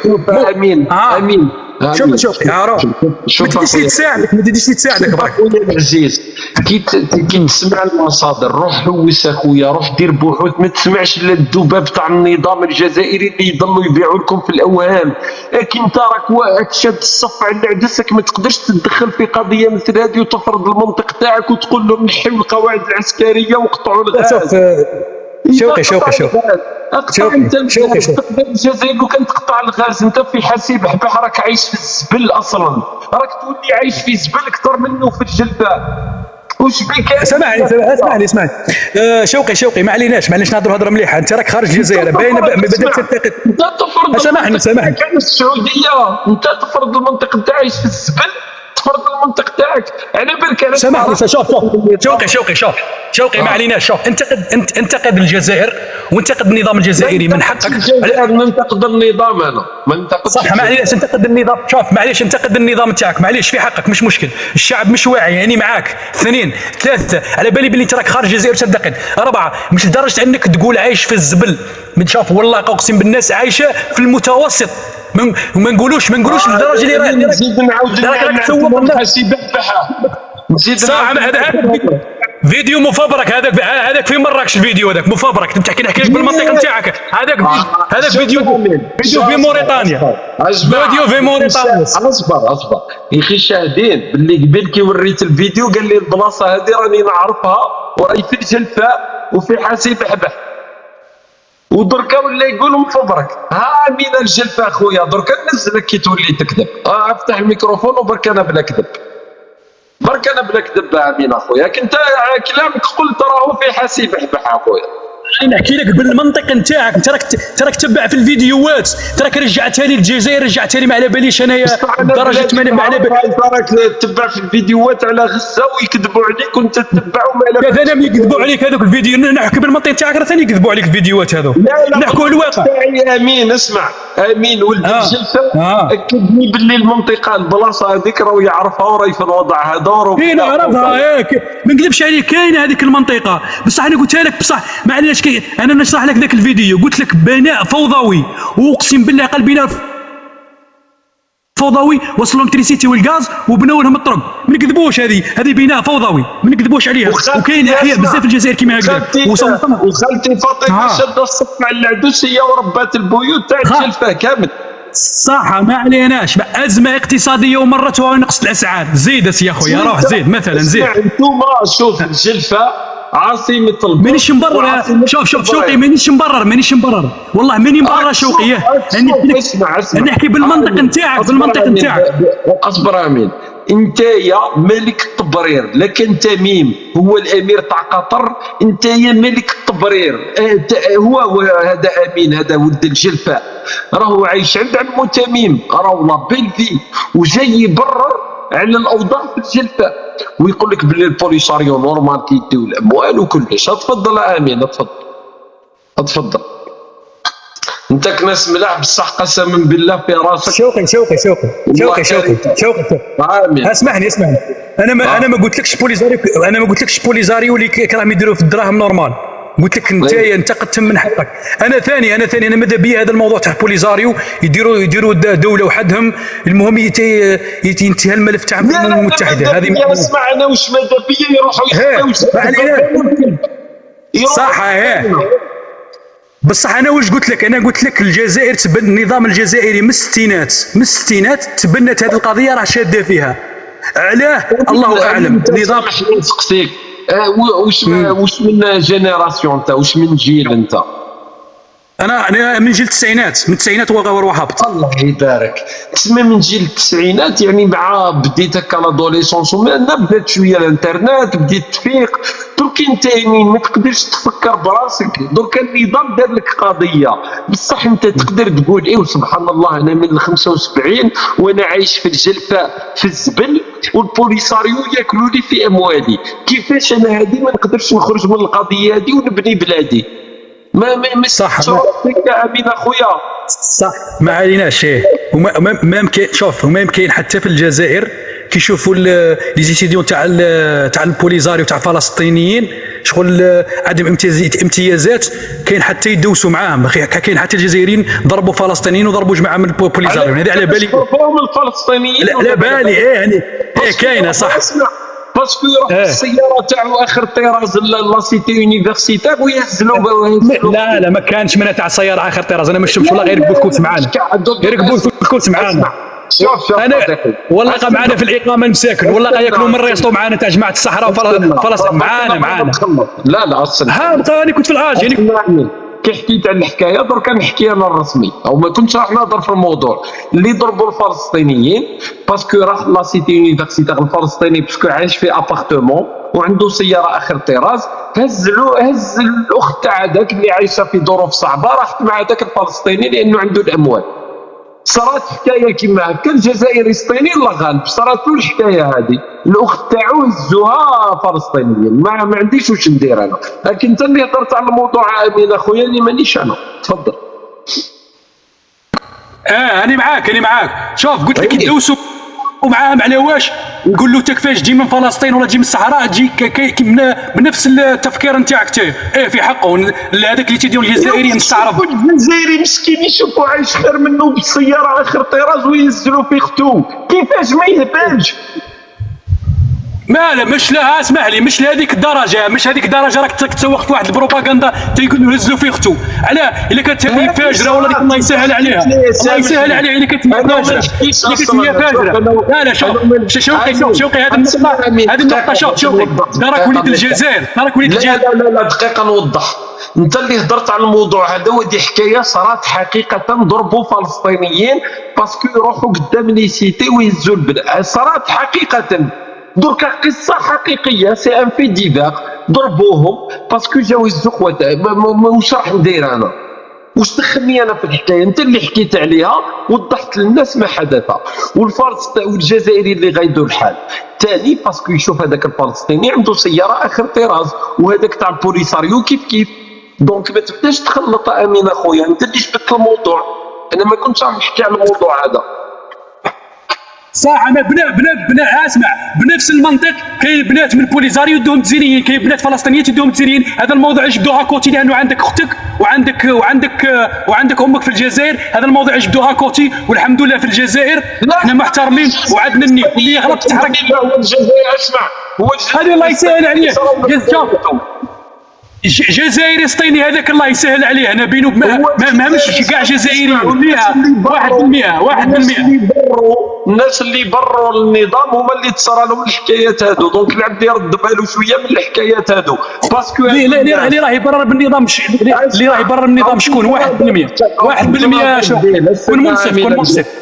امين شوف ما تديش تساعدك برك. خويا العزيز كي تسمع المصادر روح حوس اخويا، روح دير بحوث، ما تسمعش للذباب تاع النظام الجزائري اللي يضلوا يبيعوا لكم في الاوهام. لكن انت راك شاد الصف على عدسك، ما تقدرش تتدخل في قضيه مثل هذه وتفرض المنطق تاعك وتقول لهم نحيوا القواعد العسكريه وقطعوا الغاز. شوقي انت الجزائر لو كان تقطع الغاز انت في حسيب حبح راك عايش في الزبل اصلا، راك تولي عايش في زبل اكثر منه في الجلفاء. وش بك؟ اسمعني شوقي ما عليناش نهضروا هضره مليحه. انت راك خارج الجزائر باينه بدات تنتقد. انت تفرض سامحني كان السعوديه، انت تفرض المنطق انت عايش في الزبل، تفرض المنطق تاعك على بالك. انا سامحني شوقي ما عليناش. شوف انتقد الجزائر وانتقد النظام الجزائري، من حقك. ننتقد النظام، انا ما ننتقدش صح. معليش انتقد النظام. شوف معليش انتقد النظام تاعك، معليش في حقك، مش مشكل. الشعب مش واعي يعني معاك. اثنين ثلاثه على بالي بلي تراك خارج الجزائر تنتقد. اربعه مش لدرجه انك تقول عايش في الزبل. شوف والله اقسم بالناس عايشه في المتوسط. ما نقولوش للدرجه اللي نزيد نعاود نزيد فيديو مفبرك هذاك في مراكش. الفيديو هذاك مفبرك، نحكي لك بالمنطق نتاعك. هذاك فيديو في موريتانيا. فيديو في موريتانيا. اصبر يا اخي شاهدين باللي قبل كي وريت الفيديو قال لي البلاصه هذه راني نعرفها وراي في الجلفاء وفي حاسب حبح، ودركا ولا يقول مفبرك. مين الجلفاء خويا؟ دركا نزلك كي تولي تكذب. افتح الميكروفون وبرك انا بلا كذب، امين اخويا. كنت كلامك قلت راهو في حسيب حبح اخويا. نحكي لك بالمنطق نتاعك. انت راك تبع في الفيديوهات، تراك رجعتها لي الجزائر، رجعتها لي ما على باليش انايا درجه ما على بالي. راك تتبع في الفيديوهات على غزه ويكذبوا عليك وانت تتبعوا ما على بالك. انا يكذبوا عليك هذوك الفيديو. نحكي بالمنطق تاعك راه ثاني يكذبوا عليك الفيديوهات هذوك. نحكوا الواقع. امين اسمع، امين ولد الجلفاء اكدني باللي المنطقه البلاصه هذيك راهو يعرفها وراهي في الوضع هذا. كاين عرفها ياك، ما نكذبش عليك، كاينه هذيك المنطقه. بصح انا قلتها لك، بصح ما عليناش. انا نشرح لك ذاك الفيديو قلت لك بناء فوضوي، واقسم بالله قال بناء فوضوي، وصلوا الكتريسيتي والغاز وبناو لهم الطرق. ما نكذبوش، هذه بناء فوضوي، ما نكذبوش عليها. وكاين احياء بزاف في الجزائر كيما هكذا. وخالتي فاطمه شاده الصف مع العدوسيه وربات البيوت تاع الجلفاء كامل. صح ما عليناش. ازمه اقتصاديه ومرتها ونقص الاسعار. زيد يا خويا، روح زيد مثلا زيد. انتم شوف الجلفاء عاصمة البلد. مانيش مبرر. شوف شوقي مانيش مبرر والله ماني مبرر شوقي. اسمع نحكي بالمنطق نتاعك. اصبر امين. انتيا ملك التبرير، لكن تميم هو الامير تاع قطر، انتيا ملك التبرير. هو هذا امين، هذا ولد الجلفاء راهو عايش عند عمو تميم، راهو لابيل فيه وجاي يبرر على الاوضاع في الجلفاء ويقول لك باللي البوليساريو نورمال كيديو الاموال وكلش. تفضل امين، تفضل. انت كناس ملاح بصح قسما بالله في راسك. شوقي اسمعني. انا ما قلتلكش بوليزاريو اللي راهم يديروا في الدراهم نورمال. قلت لك انت قد من حقك. انا ثاني ماذا بيا هذا الموضوع تاع بوليزاريو يديروا دوله وحدهم. المهم ينتهي الملف تاع الامم المتحده. هذه اسمع انا واش ماذا بيا يروحوا صح. بصح انا واش قلت لك؟ انا قلت لك الجزائر النظام الجزائري من الستينات تبنت هذه القضيه، راه شاده فيها. علاه الله اعلم. نظام نسقسيك واش من جينيراسيون انت، واش من جيل انت؟ انا من جيل التسعينات، من التسعينات وهبط. الله يبارك. تسمى من جيل التسعينات، يعني مع بديت هكا لادوليسونس ومن بدات شويه الانترنت، بديت تفيق. درك انت يعني ما تقدرش تفكر براسك، درك النظام دار لك قضيه بصح انت تقدر تقول ايه سبحان الله انا من 75 وانا عايش في الجلفاء في الزبل والبوليساريو ياكلوا لي في اموالي، كيفاش انا هذه ما نقدرش نخرج من القضيه هذه ونبني بلادي؟ ما صح. امين اخويا. صح ما عليناش. وما يمكن شوف، وما يمكن حتى في الجزائر كيشوفوا لي زيتيديون تاع البوليزاريو تاع الفلسطينيين شغل عدم امتيازات، كاين حتى يدوسوا معاهم، كاين حتى الجزائريين ضربوا فلسطينيين وضربوا جماعه من البوليزاريو. هذه على بالي ضربوهم الفلسطينيين على بالي هاني كاينه صح. باسكو يروح السياره تاعو اخر طراز لا سيتي يونيفرسيتير ويهزلوا لا ما كانش منها تاع سياره اخر طراز. انا ما شفتش والله، غير يركبوا الكوت معانا، يركبوا الكوت معانا. شوف انا والله معنا في الاقامه مساكن، والله ياكلوا من الريستو معنا تاع جماعه الصحراء وفلسطين معنا. لا اصلا انا كنت في الحاج يعني كي حكيت على الحكايه درك نحكي انا الرسمي، او ما كنتش راح نهضر في الموضوع اللي ضربوا الفلسطينيين. باسكو راح لا سيتي يونيفرسيتير الفلسطيني باسكو عايش في ابارتمون وعنده سياره اخر طراز، هز الاخت تاع هذاك اللي عايشه في ظروف صعبه، راحت مع هذاك الفلسطيني لانه عنده الاموال. صارت حكايه كيما هكا، الجزائري سطيني الله غالب، صارت له الحكايه هذه، الاخت تاعو هزوها فلسطينيين. ما عنديش واش ندير انا، لكن انت اللي هضرت على الموضوع امين اخويا اللي مانيش انا. تفضل. انا معاك شوف قلت لك يدوسوا ومعاهم على واش نقول له كيفاش تجي من فلسطين ولا تجي من الصحراء، تجي بنفس التفكير نتاعك في حقه. هذاك اللي تيدير الجزائري مستعرض، الجزائري مسكين يشوفوا عايش خير منه بالسياره اخر طراز وينزلوا في ختو، كيفاش ما يهبلش؟ لا مش لها، اسمح لي، مش لهذيك الدرجه، راك تسوق في واحد البروباغندا تيقول له هزوا في اختو. علاه الا كانت هذه فاجره ولا ديك الله يسهل عليها، الا كانت هي فاجره. لا شوقي هذه النقطه شوقي دارك وليد الجزائر. لا دقيقه نوضح. انت اللي هضرت على الموضوع هذا ودي حكايه صارت حقيقه، ضربوا فلسطينيين باسكو يروحوا قدام لي سيتي ويهزوا البلاد، صارت حقيقه. دركا قصه حقيقيه، سي ان في ديفير، ضربوهم باسكو جاو يهزوا خوات. واش راح ندير انا؟ واش دخلني انا في الحكايه؟ انت اللي حكيت عليها وضحت للناس ما حدث. والجزائري اللي غايدو الحال ثاني باسكو يشوف هذاك الفلسطيني عنده سياره اخر طراز وهذاك تاع البوليساريو كيف. دونك ما تبداش تخلط امين اخويا، انت اللي جبت الموضوع، انا ما كنتش راح نحكي على الموضوع هذا. صح. انا بنا اسمع، بنفس المنطق كاين بنات من البوليزاريو يدوهم تزينيين، كاين بنات فلسطينيات يدوهم تزينيين. هذا الموضوع يجبدوها كوتي لانه عندك اختك وعندك امك في الجزائر. هذا الموضوع يجبدوها كوتي، والحمد لله في الجزائر احنا محترمين وعندنا النية. واللي يغلط تحرك. هو الجزائر اسمع، هو هذا الله يسهل عليه. جزائري سطيني هذاك الله يسهل عليه. انا بينه ما مش كاع جزائري 100%. الناس اللي بروا النظام هما اللي تصرى لهم الحكايات هادو. دونك العبد يرد بالو شويه من الحكايات هادو باسكو اللي راه يبرر بالنظام اللي راه يبرر بالنظام شكون؟ 1%. شوف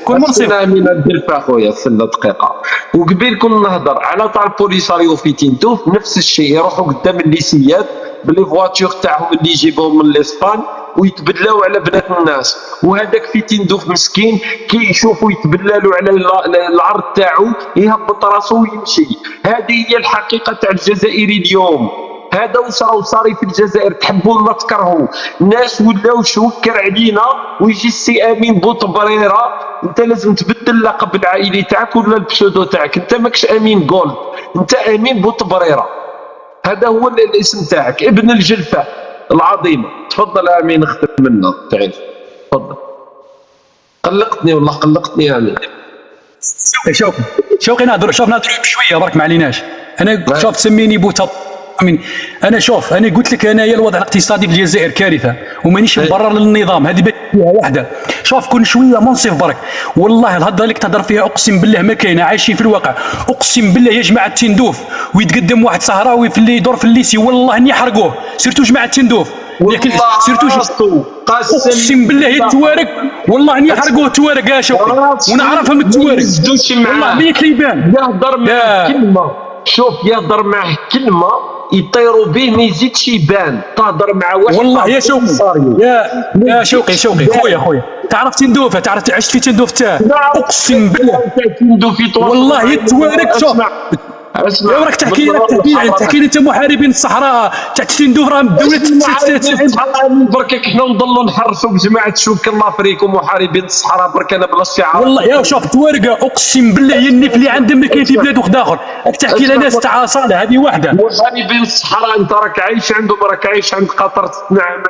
كون منصف امين الدلفه اخويا. استنى دقيقه. وقبيل كنا نهضر على تاع البوليساريو في تيندوف نفس الشيء، يروحوا قدام الليسيات بلي فواتور تاعهم اللي يجيبوهم من الاسبان ويتبدلاو على بنات الناس. وهذاك في تندوف مسكين كي يشوفوا يتبدلوا على العرض تاعو يهبط راسو ويمشي. هذه هي الحقيقه تاع الجزائري اليوم. هذا واش راهو صاري في الجزائر، تحبوا ولا تكرهوا. الناس ولاو شوكر علينا ويجي السي امين بوطبريره. انت لازم تبدل اللقب العائلي تاعك ولا البسودو تاعك. انت ماكش امين جولد، انت امين بوطبريره، هذا هو الاسم تاعك، ابن الجلفة العظيمة. تفضل امين، اختم منا تعرف. تفضل. قلقتني والله، قلقتني امين. شوقي نهضر بشويه برك ما عليناش. انا شوف تسميني بوتا انا قلت لك انايا الوضع الاقتصادي في الجزائر كارثه ومانيش مبرر للنظام. هذه واحده. شوف كون شويه منصف برك. والله الهضره اللي تهضر فيها اقسم بالله ما كاينه، عايشين في الواقع. اقسم بالله يا جماعه تندوف ويتقدم واحد صهراوي في اللي يدور في الليسي والله اني يحرقوه. سيرتو جماعه تندوف لكن سيرتو اقسم بالله التوارق والله اني حرقوه التوارق يا شوقي ونعرفهم التوارق والله ما يبان يهضر معاه كلمه، شوف يهضر معاه كلمه يطيروا به ما يزيدش يبان، تهضر مع واحد والله يا شوقي يا شوقي خويا تعرف تندوفه، تعرف عشت في تندوف تاع اقسم بالله والله التوارق. شوف اسمع راك تحكي لي انت محاربين الصحراء تاع تندوف راه الدوله برك حنا نضلوا نحرسوا بجماعه شوك الله فريق ومحاربين الصحراء برك انا بلا شعار والله يا شوف توارقه اقسم بالله هي النف اللي عندهم ما كاين في بلاد واحد اخر. راك تحكي لنا ناس تاع صالح هذه واحده. محاربين الصحراء انت راك عايش عندهم، راك عايش عند قطر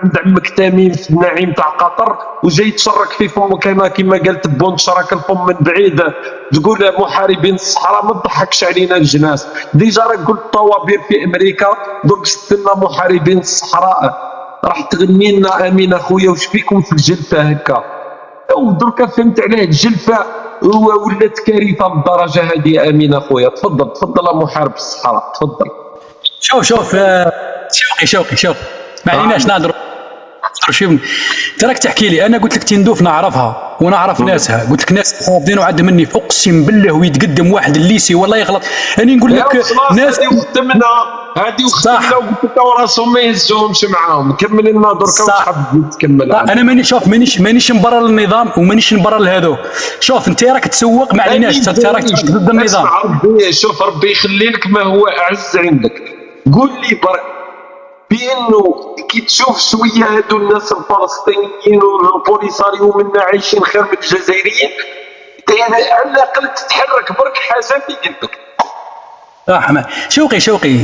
عند عمك تميم في النعيم تاع قطر وجاي تشرك في فمك كما قالت بون تشرك الفم من بعيد تقول محاربين الصحراء. ما تضحكش علينا الجناس، ديجا راك قلت طوابير في امريكا درك ستنا محاربين الصحراء راح تغني لنا امين اخويا واش فيكم في الجلفه هكا. ودركا فهمت عليه الجلفه ولات كارثه بالدرجه هذه يا امين اخويا. تفضل محارب الصحراء تفضل. شوف شوقي ما عليناش نهضروا. شوف انت راك تحكي لي، انا قلت لك تندوف نعرفها ونعرف ناسها، قلت لك ناس حافظين وعد مني اقسم بالله ويتقدم واحد الليسي والله يغلط. انا نقول لك ناس هذه وختمنا وقلت لك راسهم ما يهزوهمش معاهم. كمل لنا دركا واش حاب تكمل. انا مانيش نبرر النظام ومانيش نبرر لهذوك. شوف انت راك تسوق ما عليناش، انت راك ضد النظام. شوف ربي يخلي لك ما هو اعز عندك. قول لي بانه كي تشوف شويه هادو الناس الفلسطينيين والبوليساريو منا عايشين خير من الجزائريين، يعني على الاقل تتحرك برك حاجه في قلبك.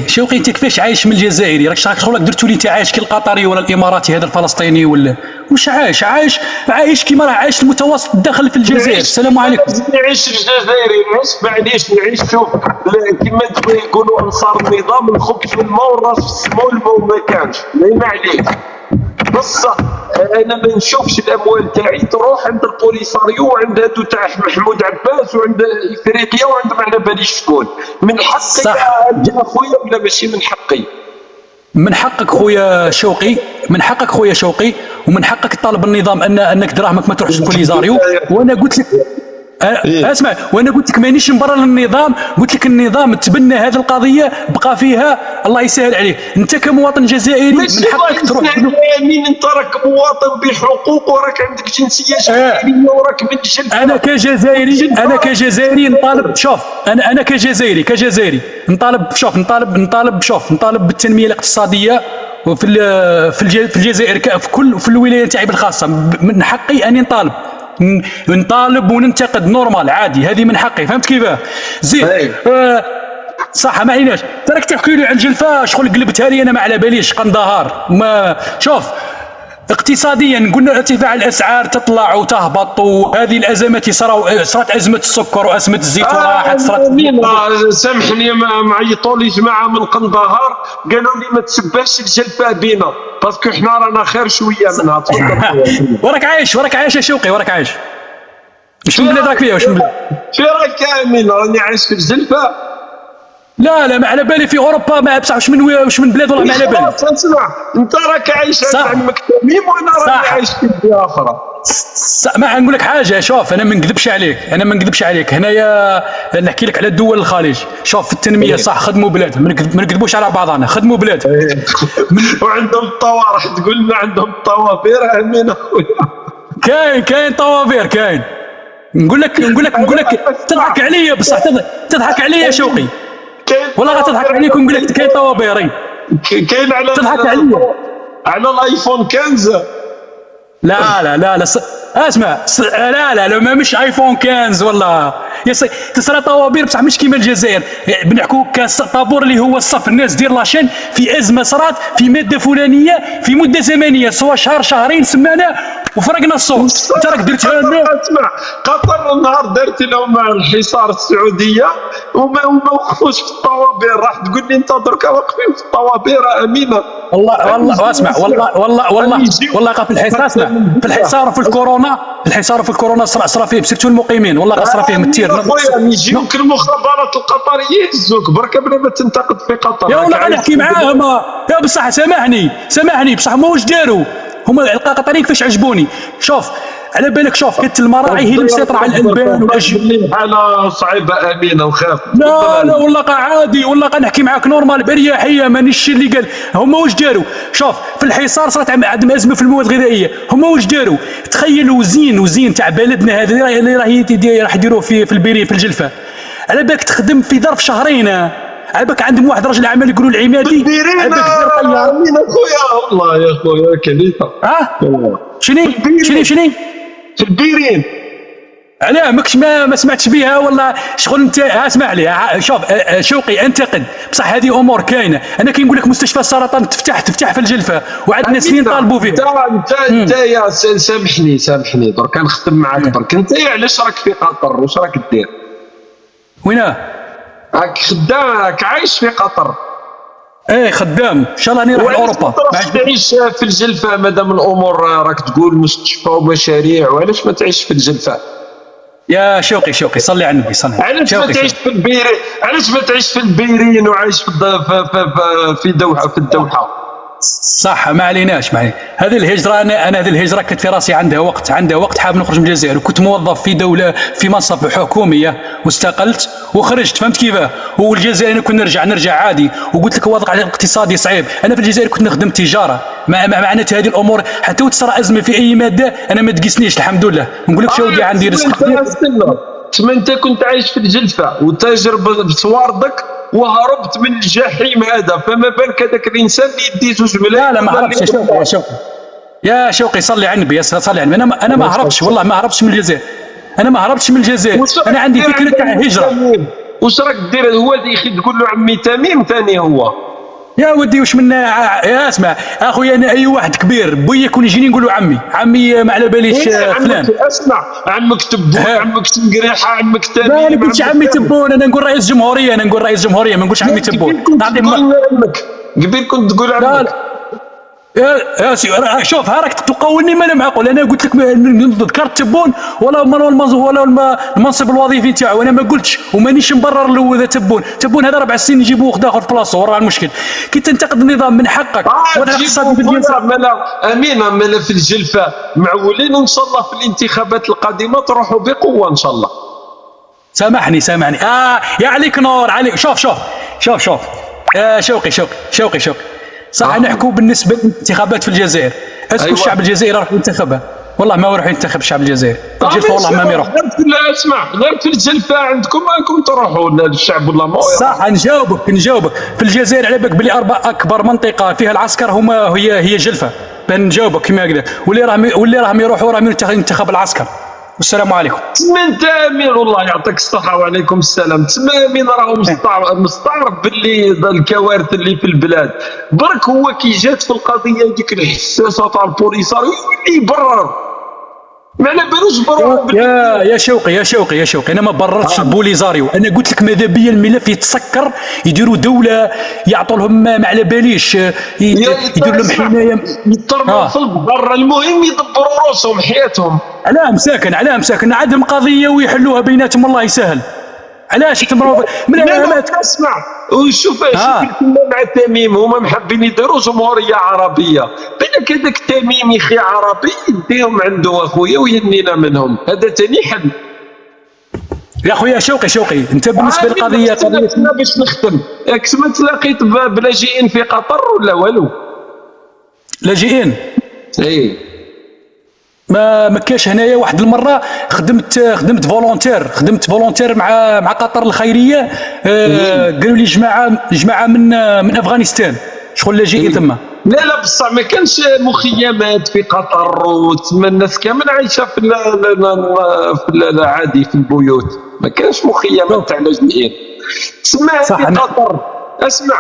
شوقي انت كيفاش عايش من الجزائري؟ راك شغلك درتو لي انت عايش كي القطري ولا الاماراتي هذا الفلسطيني ولا واش عايش كيما راه عايش المتوسط الداخل في الجزائر. السلام عليكم. نعيش الجزائري معليش نعيش شوف كيما يقولوا انصار النظام الخبز والماء والراس في السماء والماء ما كانش ما عليك. بصح انا ما نشوفش الاموال تاعي تروح عند البوليساريو وعند هادو تاع محمود عباس وعند افريقيا وعند ما على باليش شكون. من حقي يا خويا ولا ماشي من حقي؟ من حقك خويا شوقي ومن حقك تطالب النظام انك دراهمك ما تروحش للبوليساريو. وانا قلت لك اسمع، وانا قلت لك مانيش نبرر للنظام، قلت لك النظام تبنى هذه القضيه بقى فيها الله يسهل عليه. انت كمواطن جزائري من حقك تروح. مين انت راك مواطن بحقوق وراك عندك جنسيه جزائريه وراك من الجلفه. انا كجزائري نطالب. شوف انا كجزائري نطالب بالتنميه الاقتصاديه في الجزائر في الولايه تاعي بالخاصه. من حقي اني نطالب وننتقد نورمال عادي، هذه من حقي. فهمت كيفاه؟ زين صح ما عليناش. تراك تحكي لي على الجلفه شغل قلبتها لي انا ما على باليش قندهار. ما شوف اقتصاديا قلنا ارتفاع الاسعار تطلع وتهبط وهذه الازمات صارت ازمه السكر وازمه الزيت وراحت سامحني ما عيطوا لي جماعه من قندهار قالوا لي ما تشبهش الجلفه بينا باسكو حنا رانا خير شويه منها. تفضل. وراك عايش يا شوقي وراك عايش. واش من بلاد راك فيها؟ واش من بلاد؟ في راك كامل راني عايش في الجلفه. لا ما على بالي في اوروبا ما بصح واش من بلاد والله ما على بالي. اسمع انت راك عايش عند عمك تميم وانا راني عايش في بلاد اخرى. ما نقول لك حاجه. شوف انا ما نكذبش عليك هنايا نحكي لك على دول الخليج. شوف في التنميه صح خدموا بلاد، ما نكذبوش على بعضنا، خدموا بلاد. وعندهم الطوابير راح تقول لنا عندهم الطوابير امين اخويا. كاين طوابير كاين. نقول لك تضحك عليا بصح تضحك عليا يا شوقي والله غتضحك عليك ونقول لك كاين طوابير. كاين على تضحك عليا على الايفون 15. لا اسمع لا ما مش ايفون 15 والله يا تصرى طوابير بصح مش كيما الجزائر. بنحكوا طابور اللي هو الصف الناس دير لاشين في ازمه صرات في ماده فلانيه في مده زمنيه سواء شهر شهرين سمانه وفرقنا الصوت. انت راك درتها لنا. اسمع، قطر النهار دارت لهم الحصار السعوديه وما وقفوش في الطوابير، راح تقول لي انت دركا واقفين في الطوابير امينه. والله اسمع، والله في الحصار، اسمع، في الحصار في الكورونا صرا فيه سيرتو المقيمين، والله صرا فيه متير. خويا يجيوك المخابرات القطريه يهزوك برك بلا ما تنتقد في قطر. يا والله غنحكي معاهم. يا بصح سامحني بصح هما واش داروا؟ هما القطريين كيفاش عجبوني. شوف على بالك، شوف كانت المراعي هي اللي مسيطره على الانبان والاجيال. حاله صعيبه امينه وخاف. لا والله عادي، والله غنحكي معاك نورمال باريحيه، مانيش الشيء اللي قال. هما واش داروا؟ شوف في الحصار صارت عندهم ازمه في المواد الغذائيه. هما واش داروا؟ تخيلوا وزين تاع بلدنا هذا اللي راح يديروه في البيرين في الجلفه. على بالك تخدم في ظرف شهرين. على بالك عندهم واحد راجل اعمال يقولوا العمادي. على بالك امين اخويا، والله يا اخويا كليته. شني في البيرين. علاه ما سمعتش بها والله. شغل انت اسمع لي، شوف شوقي انتقد، بصح هذه امور كاينه. انا كي نقول لك مستشفى السرطان تفتح في الجلفه وعندنا سنين طالبوا فيه. انت يا سامحني درك نختم معاك برك. انت علاش راك في قطر؟ واش راك دير؟ ويناه؟ راك خدام، راك عايش في قطر. ايه خدام، ان شاء الله راني راح لاوروبا. تعيش في الجلفه مادام الامور راك تقول مستشفى ومشاريع، وعلاش ما تعيش في الجلفه؟ يا شوقي صلي على النبي صلي. علاش ما تعيش في البيرين؟ علاش ما تعيش في البيرين وعايش في الدوحه؟ صح، ما عليناش. هذه الهجره، انا هذه الهجره كانت في راسي عندها وقت حاب نخرج من الجزائر، وكنت موظف في دوله في منصب حكوميه واستقلت وخرجت، فهمت كيفاه؟ والجزائر انا كنت نرجع عادي، وقلت لك الوضع الاقتصادي صعيب. انا في الجزائر كنت نخدم تجاره، معناتها هذه الامور حتى تصرى ازمه في اي ماده انا ما تقيسنيش الحمد لله. نقول لك شاودي عندي رزق. تما انت كنت عايش في الجلفه وتاجر بصواردك وهربت من الجحيم هذا، فما بالك هذاك الانسان اللي يدي 2 ملايين؟ لا ما هربتش يا شوقي صلي على النبي، صلي على النبي. انا ما هربتش، والله ما هربتش من الجزائر. انا عندي فكره تاع هجره. واش راك دير؟ هو اللي تقول له عمي تميم ثاني هو. يا ودي واش منا؟ يا اسمع اخويا، انا اي واحد كبير بويا يكون يجيني نقول له عمي ما على باليش فلان. اسمع، عمك تبون، عمك تنقريحه، عمك تميم. ما نقولش عمي تبون، انا نقول رئيس جمهوريه، ما نقولش عمي تبون. قبل كنت تقول عمك. يا شوف راك تقولني ما انا معقول. انا قلت لك ذكرت تبون ولا المنصب الوظيفي تاعو، انا ما قلتش ومانيش مبرر له اذا تبون هذا 4 سنين نجيبوه واحد اخر في بلاصه وراه المشكل. كي تنتقد النظام من حقك. وهذا الاقتصاد امينه مالا في الجلفه معولين، وان شاء الله في الانتخابات القادمه تروحوا بقوه ان شاء الله. سامحني يا عليك نور عليك. شوف يا شوقي صح. نحكوا بالنسبه للانتخابات في الجزائر. اسكو الشعب الجزائري راح ينتخبها؟ والله ما يروح ينتخب الشعب الجزائري. الجلفه والله ما يروح. اسمع، غير في الجلفه عندكم راكم تروحوا للشعب والله ما يروح. صح، نجاوبك. في الجزائر على بالك بلي اكبر منطقه فيها العسكر هي الجلفه. نجاوبك كما هكذا. واللي راهم يروحوا راهم ينتخب العسكر. والسلام عليكم. تما انت امين، والله يعطيك الصحه وعليكم السلام. تما امين راهو مستعرب باللي الكوارث اللي في البلاد. برك هو كي جات في القضيه ديك الحساسه تاع البوليسار يبرر، ما على بالوش برر. يا شوقي انا ما بررتش البوليزاريو. انا قلت لك ماذا بيا الملف يتسكر، يديروا دوله يعطوا لهم ما على باليش، يديروا لهم حمايه يضربوا في البر. المهم يدبروا راسهم حياتهم. علاه مساكن عندهم قضيه ويحلوها بيناتهم، الله يسهل. علاش تمروا اسمع وشوف الكلمه مع تميم. هما محبين يديروا جمهوريه عربيه، بالك هذاك تميم يخي عربي يديهم عنده اخويا ويهنينا منهم. هذا ثاني حل يا خويا. شوقي انت بالنسبه للقضيه باش نختم. ياك ما تلاقيت بلاجئين في قطر ولا والو؟ لاجئين؟ اي ما كاش هنايا. واحد المره خدمت فولونتير مع قطر الخيريه. قالوا لي جماعه من افغانستان شغل لاجئين تما. لا بصح ما كانش مخيمات في قطر، وتما الناس كامل عايشه في عادي في البيوت، ما كانش مخيمات تاع لاجئين. تسمى هذه قطر. اسمع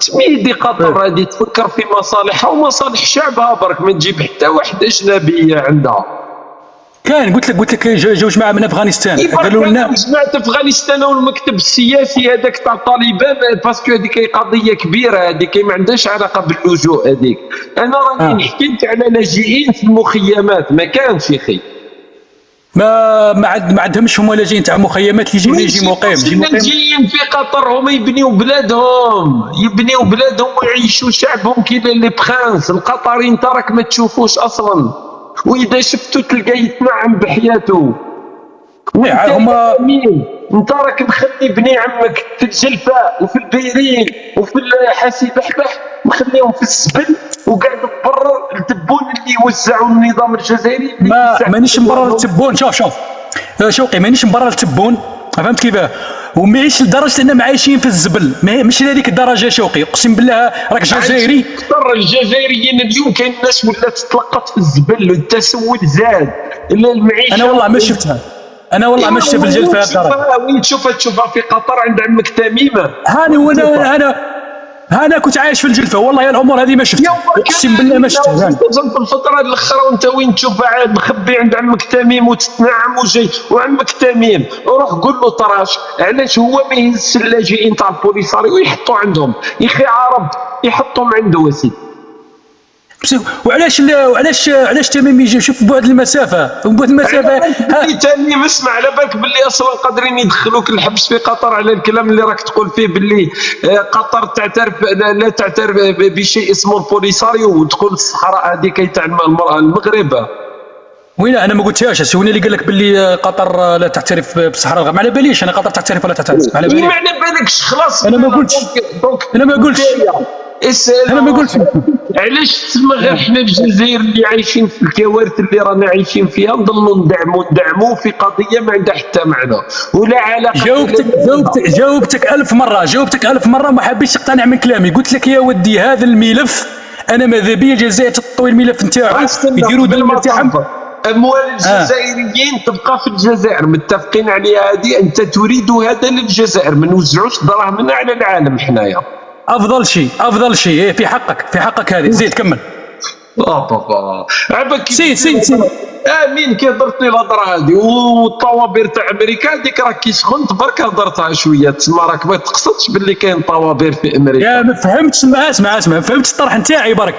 تميدي قطر هذه تفكر في مصالحها ومصالح شعبها برك، ما تجيب حتى واحد اجنبيه عندها. كان قلت لك جوج معاه من افغانستان قالوا لنا جماعه افغانستان والمكتب السياسي هذاك تاع طالبان، باسكو هذيك قضيه كبيره، هذيك ما عندهاش علاقه باللجوء هذيك. انا راني حكيت على لاجئين في المخيمات، ما كانش يا اخي. ما عندهمش هما لاجئين تاع مخيمات اللي يجي مقيم. جايين في قطر هما يبنيو بلادهم ويعيشوا شعبهم كي لي برانس. القطري انت راك ما تشوفوش اصلا، واذا شفتو تلقاه يتنعم بحياته. هما انت راك مخلي بني عمك في الجلفاء وفي البيرين وفي الحاسي بحبح مخليهم في السبل وقاعدوا برا التبون اللي يوزعوا النظام الجزائري. مانيش مبرر التبون. شوف شوقي، مانيش مبرر التبون، فهمت كيفاه؟ وماهيش لدرجه انهم عايشين في الزبل، ماشي لهذيك الدرجه شوقي، اقسم بالله راك جزائري. اكثر الجزائريين اليوم كاين الناس ولات تتلقط في الزبل والتسول زاد. المعيشه انا والله ما شفتها، انا والله ما شفت الجل في هذا الدرجه. وين تشوفها في قطر عند عمك تميمه. انا كنت عايش في الجلفه، والله الامور هذه ما شفتها، اقسم بالله ما شفتها. في الفتره الاخيره وانت وين تشوفها مخبي عند عمك تميم وتتنعم وجاي. وعمك تميم روح قول له طراش علاش هو ما يهزش اللاجئين تاع البوليساري ويحطوا عندهم يا اخي عرب، يحطهم عنده وسيد. وعلاش تميم يجي؟ شوف بعد المسافه تميم اسمع، على بالك باللي اصلا قادرين يدخلوك الحبس في قطر على الكلام اللي راك تقول فيه باللي قطر تعترف لا تعترف بشيء اسمه البوليساريو، وتقول الصحراء هذيك تاع المغرب. وين انا ما قلتهاش، سوني اللي قال لك باللي قطر لا تعترف بالصحراء الغربيه. ما على باليش انا قطر تعترف ولا تعترف، ما على باليش. ما على بالكش خلاص. انا ما قلتش انا ما قلتش علاش تسمى غير حنا الجزائر اللي عايشين في الكوارث اللي رانا عايشين فيها نضلوا ندعموا في قضيه ما عندها حتى معنى ولا علاقه. جاوبتك ألف مره ما حبيتش تقتنع من كلامي. قلت لك يا ودي هذا الملف انا ماذا بيا الجزائر تطوي الملف نتاعو يديروا دولة تاعهم. اموال الجزائريين تبقى في الجزائر، متفقين عليها هذه. انت تريد هذا للجزائر، ما نوزعوش دراهمنا على العالم حنايا. افضل شيء في حقك هذه. زيد كمل. بابا عباك سي امين كي درت لي الهضره هذه والطوابير تاع امريكا هذيك راك كي سخنت برك هضرتها شويه، تسمى راك ما تقصدش باللي كاين طوابير في امريكا. يا ما فهمتش. اسمع ما فهمتش الطرح نتاعي برك.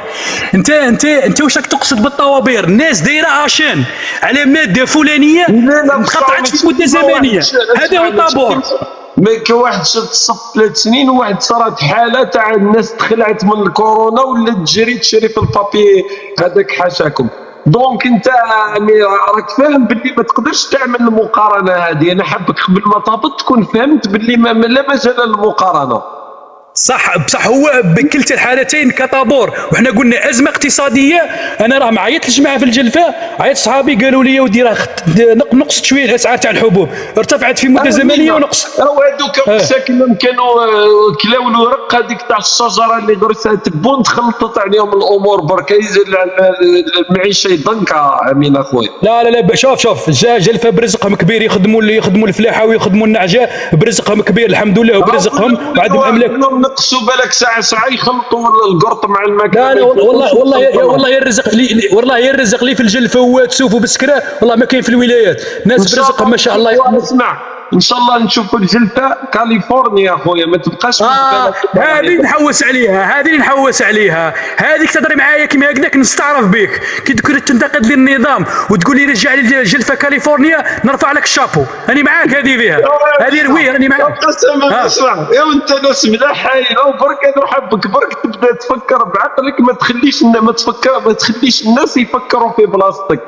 انت واش راك تقصد بالطوابير؟ الناس دايره عشان على ماده فلانيه ما تقطعتش في مده زمنيه، هذا هو الطابور. واحد شد صف 3 سنين وواحد صارت حاله تاع الناس تخلعت من الكورونا ولا تجري تشري في البابي هذاك حاشاكم. دونك انت راك فاهم باللي ما تقدرش تعمل المقارنه هذه. انا حابك قبل ما تهبط تكون فهمت باللي لا مجال للمقارنه. بصح هو بكلتا الحالتين كطابور، وحنا قلنا ازمه اقتصاديه. انا راه ما عيطتش معاه في الجلفه، عيط صحابي قالوا لي يا ودي راه نقصت شويه الاسعار تاع الحبوب، ارتفعت في مده زمنيه ونقصت. راهو هذوك مساكن كانوا كلاو الورق هذيك تاع الشجره اللي غرسها تبون تخلطت عليهم الامور برك المعيشه يضنكا. امين اخويا لا شوف جلفه برزقهم كبير، يخدموا الفلاحه ويخدموا النعجه برزقهم كبير الحمد لله، وبرزقهم وعندهم املاك. نقصوا بالك ساعه يخلطوا القرط مع الماكله. لا والله يرزق لي في الجلفه وتسوف وبسكره، والله ما كاين في الولايات ناس برزقهم ما شاء الله. اسمع ان شاء الله نشوفوا الجلفه كاليفورنيا اخويا، ما تبقاش هذه نحوس عليها. هذيك تهضري معايا كيما هكذاك نستعرف بك، كي تنتقد لي النظام وتقول لي رجع لي الجلفه كاليفورنيا نرفع لك الشابو. راني معاك هذه فيها، هذه رويه راني معاك. اسمع يا انت ناس ملاحه وبرك انا حبك برك تبدا تفكر بعقلك، ما تخليش الناس يفكروا في بلاصتك.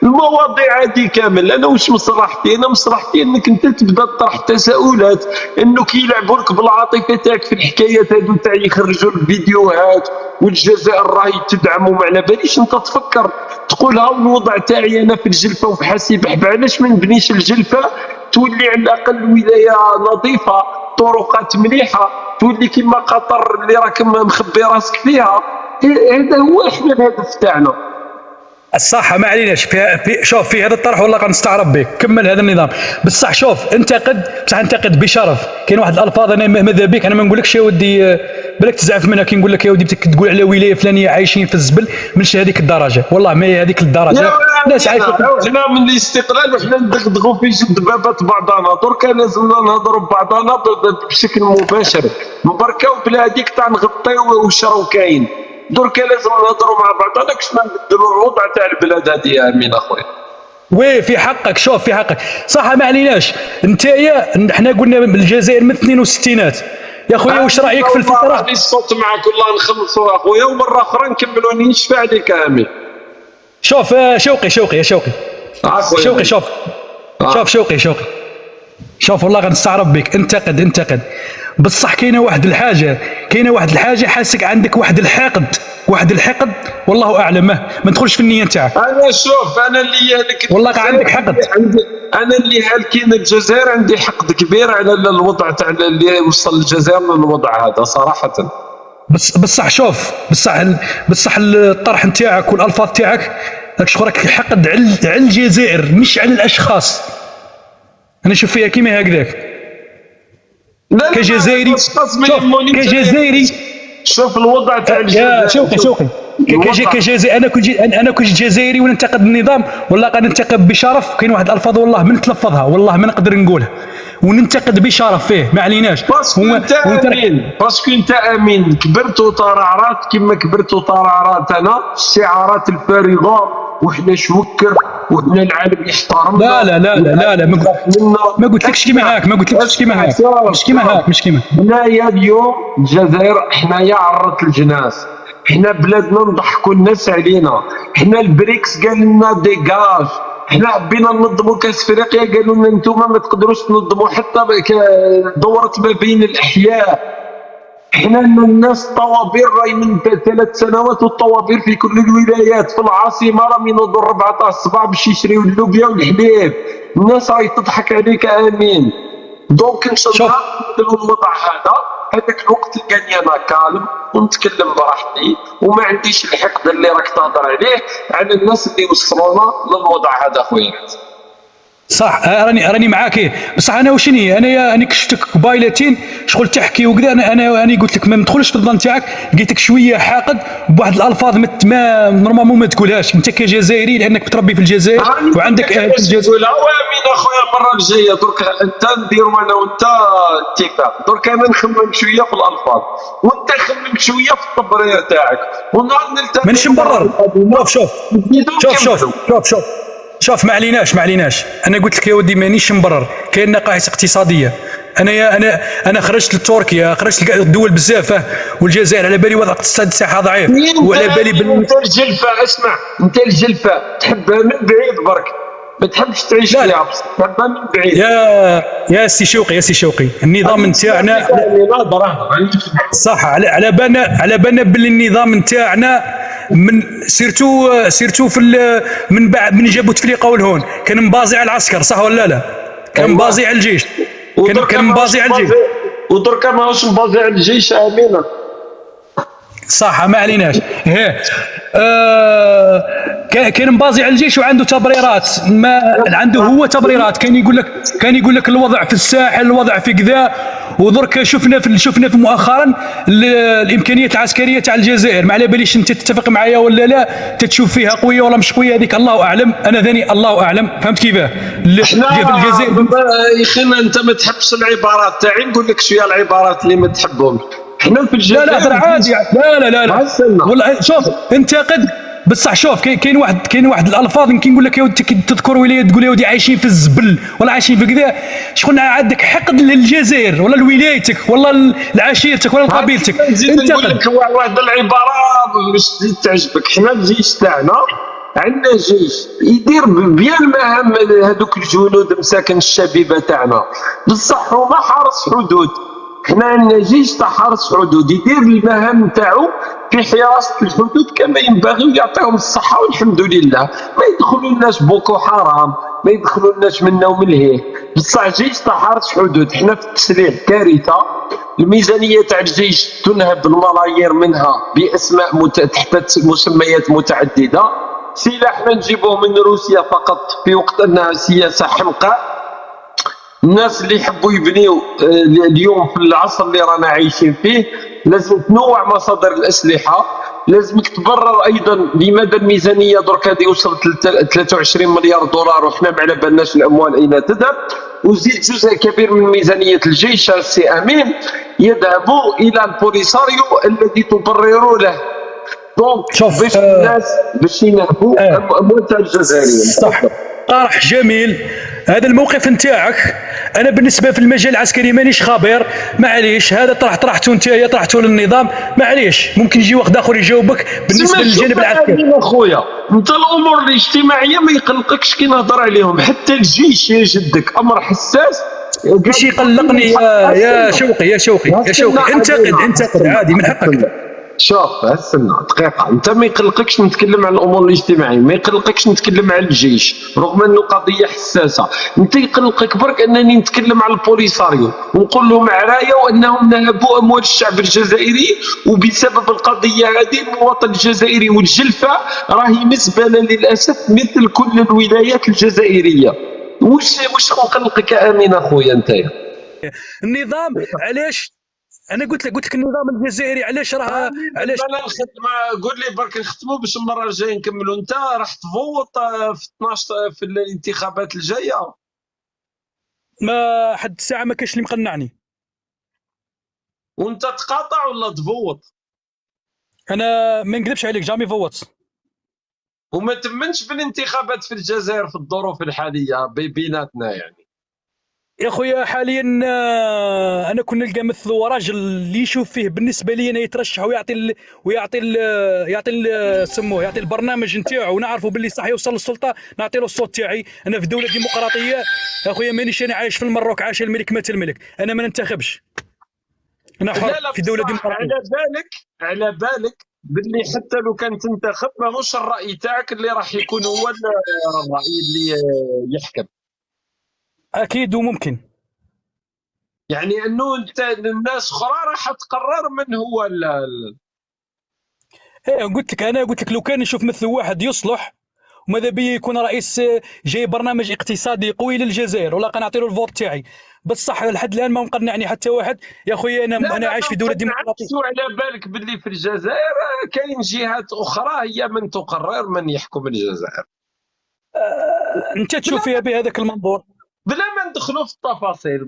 المواضيع هذه كامل انا واش مصلحتي؟ انا مصلحتي انك انت تبدا تطرح تساؤلات، انه كيلعبوا لك بالعاطفه تاعك في الحكايات هذو تاع يخرجوا الفيديوهات والجزائر راهي تدعم وما على باليش انت تفكر تقول ها الوضع تاعي انا في الجلفه وفي حاسي بحب، علاش ما نبنيش الجلفه تولي على الاقل ولايه نظيفه، طرقات مليحه، تولي كيما قطر اللي راك مخبي راسك فيها. هذا هو احنا الهدف تاعنا. الصحة ما عليناش شوف في هذا الطرح والله غنستعرب به، كمل هذا النظام. بصح شوف انتقد بشرف. كاين واحد الالفاظ انا ماذا بك انا ما نقولكش يا ودي بالك تزعف منها، كي نقول لك يا ودي بدك تقول على ولايه فلانيه عايشين في الزبل، ماشي هذيك الدرجه، والله ما هي هذيك الدرجه. الناس عايشه حنا من الاستقلال وحنا ندغدغوا في جد بابات بعضنا، دركا لازمنا نهضروا ببعضنا بشكل مباشر، نبركاو بلا هذيك تاع نغطيو واش راه كاين. دركا لازم نهضروا مع بعضنا باش ما نبدلوا الوضع تاع البلاد هذه يا امين اخويا. وي في حقك، شوف في حقك صح ما عليناش. نتايا حنا قلنا بالجزائر من 62 يا خويا، واش رايك في الفتره؟ راني الصوت معك والله نخلصوا اخويا، ومره اخرى نكملوا نشفع عليك يا امين. شوف شوقي يا شوقي شوف والله غنستعرب بك. انتقد بصح كاينه واحد الحاجه حاسك عندك واحد الحقد والله اعلم، ما ندخلش في النيه نتاعك. انا شوف انا اللي هلك والله عندك حقد. انا اللي هلكين الجزائر عندي حقد كبير على الوضع تاع اللي وصل الجزائر للوضع هذا صراحه. بصح شوف بصح الطرح نتاعك والالفاظ تاعك راك شغلك حقد على الجزائر مش على الاشخاص. انا نشوف فيها كيما هكذاك كجزائري. شوف الوضع تاع الجزائر. شوقي كجزائري انا كنت جزائري وننتقد النظام والله غننتقد بشرف. كاين واحد الالفاظ والله ما نتلفظها، والله ما نقدر نقولها، وننتقد بشرف فيه ما عليناش. باسكو انت امين كبرت وترعرات كما كبرت وترعرات انا الشعارات الفارغه وحنا شوكر وحنا العالم يحترمنا. لا ما قلتلكش كيما هاك، مش كيما حنايا اليوم الجزائر حنايا عرة الجناس، حنا بلادنا نضحكوا الناس علينا، حنا البريكس قال لنا ديكاج، حنا حبينا ننظموا كاس افريقيا قالوا لنا انتم ما تقدروش تنظموا حتى دوره ما بين الاحياء. حنا الناس الطوابير راهي من 3 سنوات والطوابير في كل الولايات، في العاصمه راهم ينوضوا 14 الصباح باش يشريوا اللوبيا والحليب، الناس راهي تضحك عليك امين. دونك ان شاء الله نبدلوا الوضع هذاك الوقت تلقاني انا كالم ونتكلم براحتي وما عنديش الحقد اللي راك تهضر عليه على الناس اللي وصلونا للوضع هذا خويا. صح راني معاك. بصح انا وشني انا كشفتك قبايلتين شغل تحكي وكذا، انا قلت لك ما ندخلش في الظن تاعك، لقيتك شويه حاقد بواحد الالفاظ ما نورمالمون ما تقولهاش انت كجزائري لانك متربي في الجزائر وعندك اهل في الجزائر. امين اخويا المره الجايه درك انت نديروا انا وانت اتفاق، درك انا نخمم شويه في الالفاظ وانت خمم شويه في التبرير تاعك ونهار نلتقي. مانيش مبرر. شوف ما عليناش انا قلت لك يا ودي مانيش مبرر، كاين نقائص اقتصاديه. انا خرجت لتركيا، خرجت لدول بزاف، والجزائر على بالي وضع الاقتصاد تاعها ضعيف وعلى بالي انت الجلفه. اسمع انت الجلفه تحبها من بعيد برك، ما تحبش تعيش فيها بس تحبها من بعيد. يا سي شوقي النظام نتاعنا صح على بالنا باللي النظام نتاعنا من سيرتو في من بعد من جابوا تفريقه والهون كان مبازي على العسكر، صح ولا لا؟ كان مبازي على الجيش، كان مبازي على الجيش، ودركا ماهوش مبازي على الجيش امينه. صح ما عليناش. كان مبازي على الجيش وعنده تبريرات، ما عنده هو تبريرات. كان يقول لك الوضع في الساحل، الوضع في كذا، ودرك شفنا في مؤخرا الامكانيات العسكريه تاع الجزائر، ما على باليش انت تتفق معايا ولا لا، تتشوف فيها قويه ولا مش قويه، هذيك الله اعلم، انا ذاني الله اعلم. فهمت كيفاه؟ في الجزائر يا اخي انت ما تحبش العبارات تاعي، نقول لك شويه العبارات اللي ما تحبهمش. احنا في الجزائر لا عادي، لا والله شوف انتقد. بصح شوف كاين واحد الالفاظ يمكن نقول لك يا ودي تذكر ولايه تقول يا ودي عايشين في الزبل ولا عايشين في كذا، شكون عندك حقد للجزائر ولا لولايتك ولا لعشيرتك ولا لقبيلتك؟ نزيد نقول لك واحد العباره باش تزيد تعجبك. حنا الجيش تاعنا عندنا جيش يدير بيان المهام، هذوك الجنود مساكن الشبيبه تاعنا بصح هما حرس حدود. حنا عندنا جيش تاع حرس حدود يدير المهام تاعو في حراسه الحدود كما ينبغي ويعطيهم الصحه والحمد لله. ما يدخلولناش بوكو حرام، ما يدخلولناش منا ومن هيه، بصح جيش تاع حرس حدود. حنا في التسليح كارثه، الميزانيه تاع الجيش تنهب بالملايير منها باسماء تحت مسميات متعدده. سلاحنا نجيبوه من روسيا فقط في وقت انها سياسه حمقاء. الناس اللي يحبوا يبنيو اليوم في العصر اللي رانا عايشين فيه لازم تنوع مصادر الاسلحه. لازمك تبرر ايضا لماذا الميزانيه درك هذه وصلت ل 23 مليار دولار وحنا ما على بالناش الاموال اين تذهب. وزيد جزء كبير من ميزانيه الجيش السي امين يذهب الى البوليساريو الذي تبرر له. دونك شوف، باش الناس باش ينهبوا اموال تاع الجزائريين. صح، طرح جميل هذا الموقف نتاعك. انا بالنسبه في المجال العسكري مانيش خبير، معليش هذا طرحته نتايا، طرحته للنظام، معليش ممكن يجي واحد اخر يجاوبك بالنسبه للجانب العسكري. اخويا انت الامور الاجتماعيه ما يقلقكش كي نهضر عليهم، حتى الجيش يا جدك امر حساس. باش يقلقني يا شوقي يا شوقي يا شوقي، انتقد عادي من حقك. شوف استنى دقيقة، أنت ما يقلقكش نتكلم عن الأمور الاجتماعية، ما يقلقكش نتكلم عن الجيش رغم أنه قضية حساسة. أنت يقلقك برك أنني نتكلم عن البوليساريو ونقول لهم عرايا وأنهم نهبوا أموال الشعب الجزائري، وبسبب القضية هذه المواطن الجزائري والجلفة راهي مزبلة للأسف مثل كل الولايات الجزائرية. وش قلقك يا أمين أخويا أنت؟ النظام علاش؟ انا قلت لك النظام الجزائري علاش راه علاش انا الخدمه قول لي برك نختموا باش المره الجايه نكملوا. انت راح تفوت في 12 في الانتخابات الجايه؟ ما حد الساعه ما كاينش اللي مقنعني. وانت تقاطع ولا تفوت؟ انا ما نكذبش عليك جامي فوت. وما تمنش بالانتخابات في الجزائر في الظروف الحاليه بيناتنا يعني؟ يا خويا حاليا انا كنا نلقى مثل راجل اللي يشوف فيه بالنسبه لي انا يترشح يعطي البرنامج نتاعو ونعرفوا باللي صح يوصل للسلطه نعطي له الصوت تاعي. انا في دوله ديمقراطيه يا خويا، مانيش انا عايش في المروك عايش الملك مات الملك، انا ما ننتخبش، انا حر في دوله ديمقراطيه. على بالك باللي حتى لو كان تنتخب ماهوش الراي تاعك اللي راح يكون هو الراي اللي يحكم. اكيد وممكن يعني انه انت الناس اخرى راح تقرر من هو ايه قلت لك لو كان نشوف مثل واحد يصلح وماذا بيا يكون رئيس جاي برنامج اقتصادي قوي للجزائر ولا نعطي له الفوت تاعي. بصح لحد الان ما مقنعني حتى واحد يا خويا. انا عايش في دوله ديمقراطيه. على بالك باللي في الجزائر كاين جهات اخرى هي من تقرر من يحكم الجزائر. انت تشوف فيها بهذاك المنظور بلا ما ندخلوا في التفاصيل.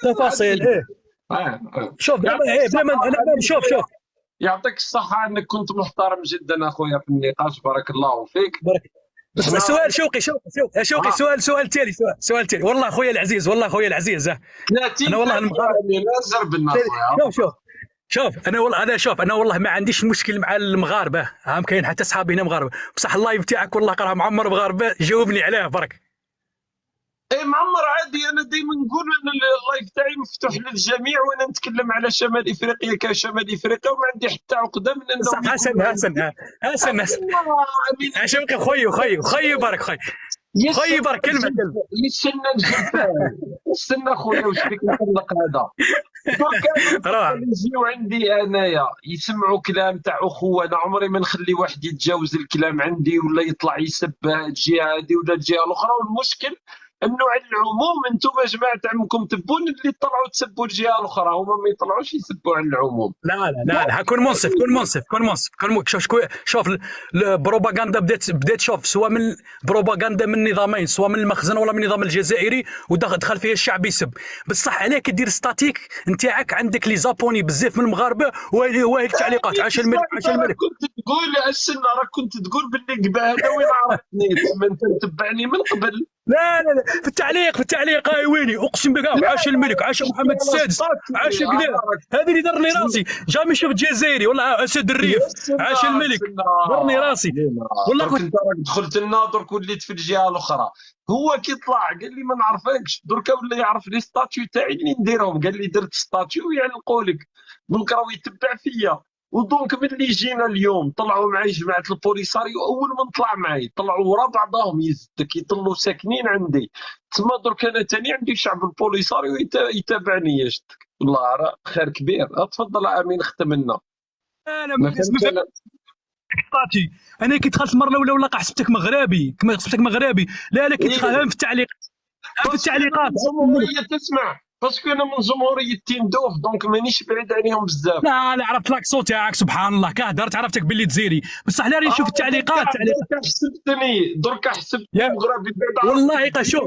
تفاصيل ايه شوف بلا ما انا شوف يعطيك الصحة أنك كنت محترم جدا أخويا في النقاش، بارك الله فيك. بارك. بس سؤال شوقي سؤال تالي والله أخويا العزيز أنا والله المغاربة شوف أنا والله ما عنديش مشكل مع المغاربة، كاين حتى أصحابي هنا مغاربة، بصح اللايف تاعك والله قراه معمر مغاربة، جاوبني عليه برك. اي معمر عادي، انا دائما نقول ان اللايف تاعي مفتوح للجميع وانا نتكلم على شمال افريقيا كشمال افريقيا وما عندي حتى عقده من انه حسن شوقي خويا بارك خويا بارك كلمه يستنى الجلفان استنى خويا واش بك نقلق هذا درك يجيو عندي انايا يسمعوا كلام تاع اخوه. انا عمري ما نخلي واحد يتجاوز الكلام عندي ولا يطلع يسب الجهه هذه ولا الجهه الاخرى. والمشكل انه على العموم انتم جماعه عمكم تبون اللي طلعوا تسبوا الجهه الاخرى، هما ما يطلعوش يسبوا على العموم. لا كون منصف شوف البروباغندا بدات شوف سواء من بروباغندا من نظامين، سواء من المخزن ولا من النظام الجزائري ودخل فيها الشعب يسب. بصح عليك دير ستاتيك نتاعك، عندك لي زابوني بزاف من المغاربه وهي التعليقات عاش الملك. كنت تقول السنه راك كنت تقول باللي قبا هذا وين عرفتني ما انت متبعني من قبل. لا في التعليق هاي ويني اقسم بالله عاش الملك عاش محمد السادس عاش كذا. هذه اللي درني راسي جامي شفت جزائري والله اسد الريف عاش الملك درني راسي والله. كنت دخلت لنا درك وليت في الجهه الاخرى. هو كي طلع قال لي ما نعرفكش درك ولا يعرف لي ستاتيو تاعي اللي نديرهم. قال لي درت ستاتيو يعلقوا لك دونك راهو يتبع فيا. ودونك ملي جينا اليوم طلعوا معي جماعه البوليساريو، اول من طلع معي طلعوا ورا بعضهم يزدك يطلوا ساكنين عندي تما. درك انا ثاني عندي شعب البوليساريو يتابعني يشتك والله راه خير كبير. تفضل امين ختم لنا. انا تعليقاتي انا كي دخلت المره الاولى ولا حسبتك مغربي، كما حسبتك مغربي. لا لا كي دخل في التعليق في التعليقات. جمهوريه تسمع، باسكو انا من جمهوريه تيندوف دونك مانيش بعيد عليهم بزاف. لا لا عرفت لاكسون تاعك سبحان الله، كهدرت عرفتك باللي جزيري، بصح لا راني نشوف التعليقات. دركا حسبتني يا مغربي بعدا والله شوف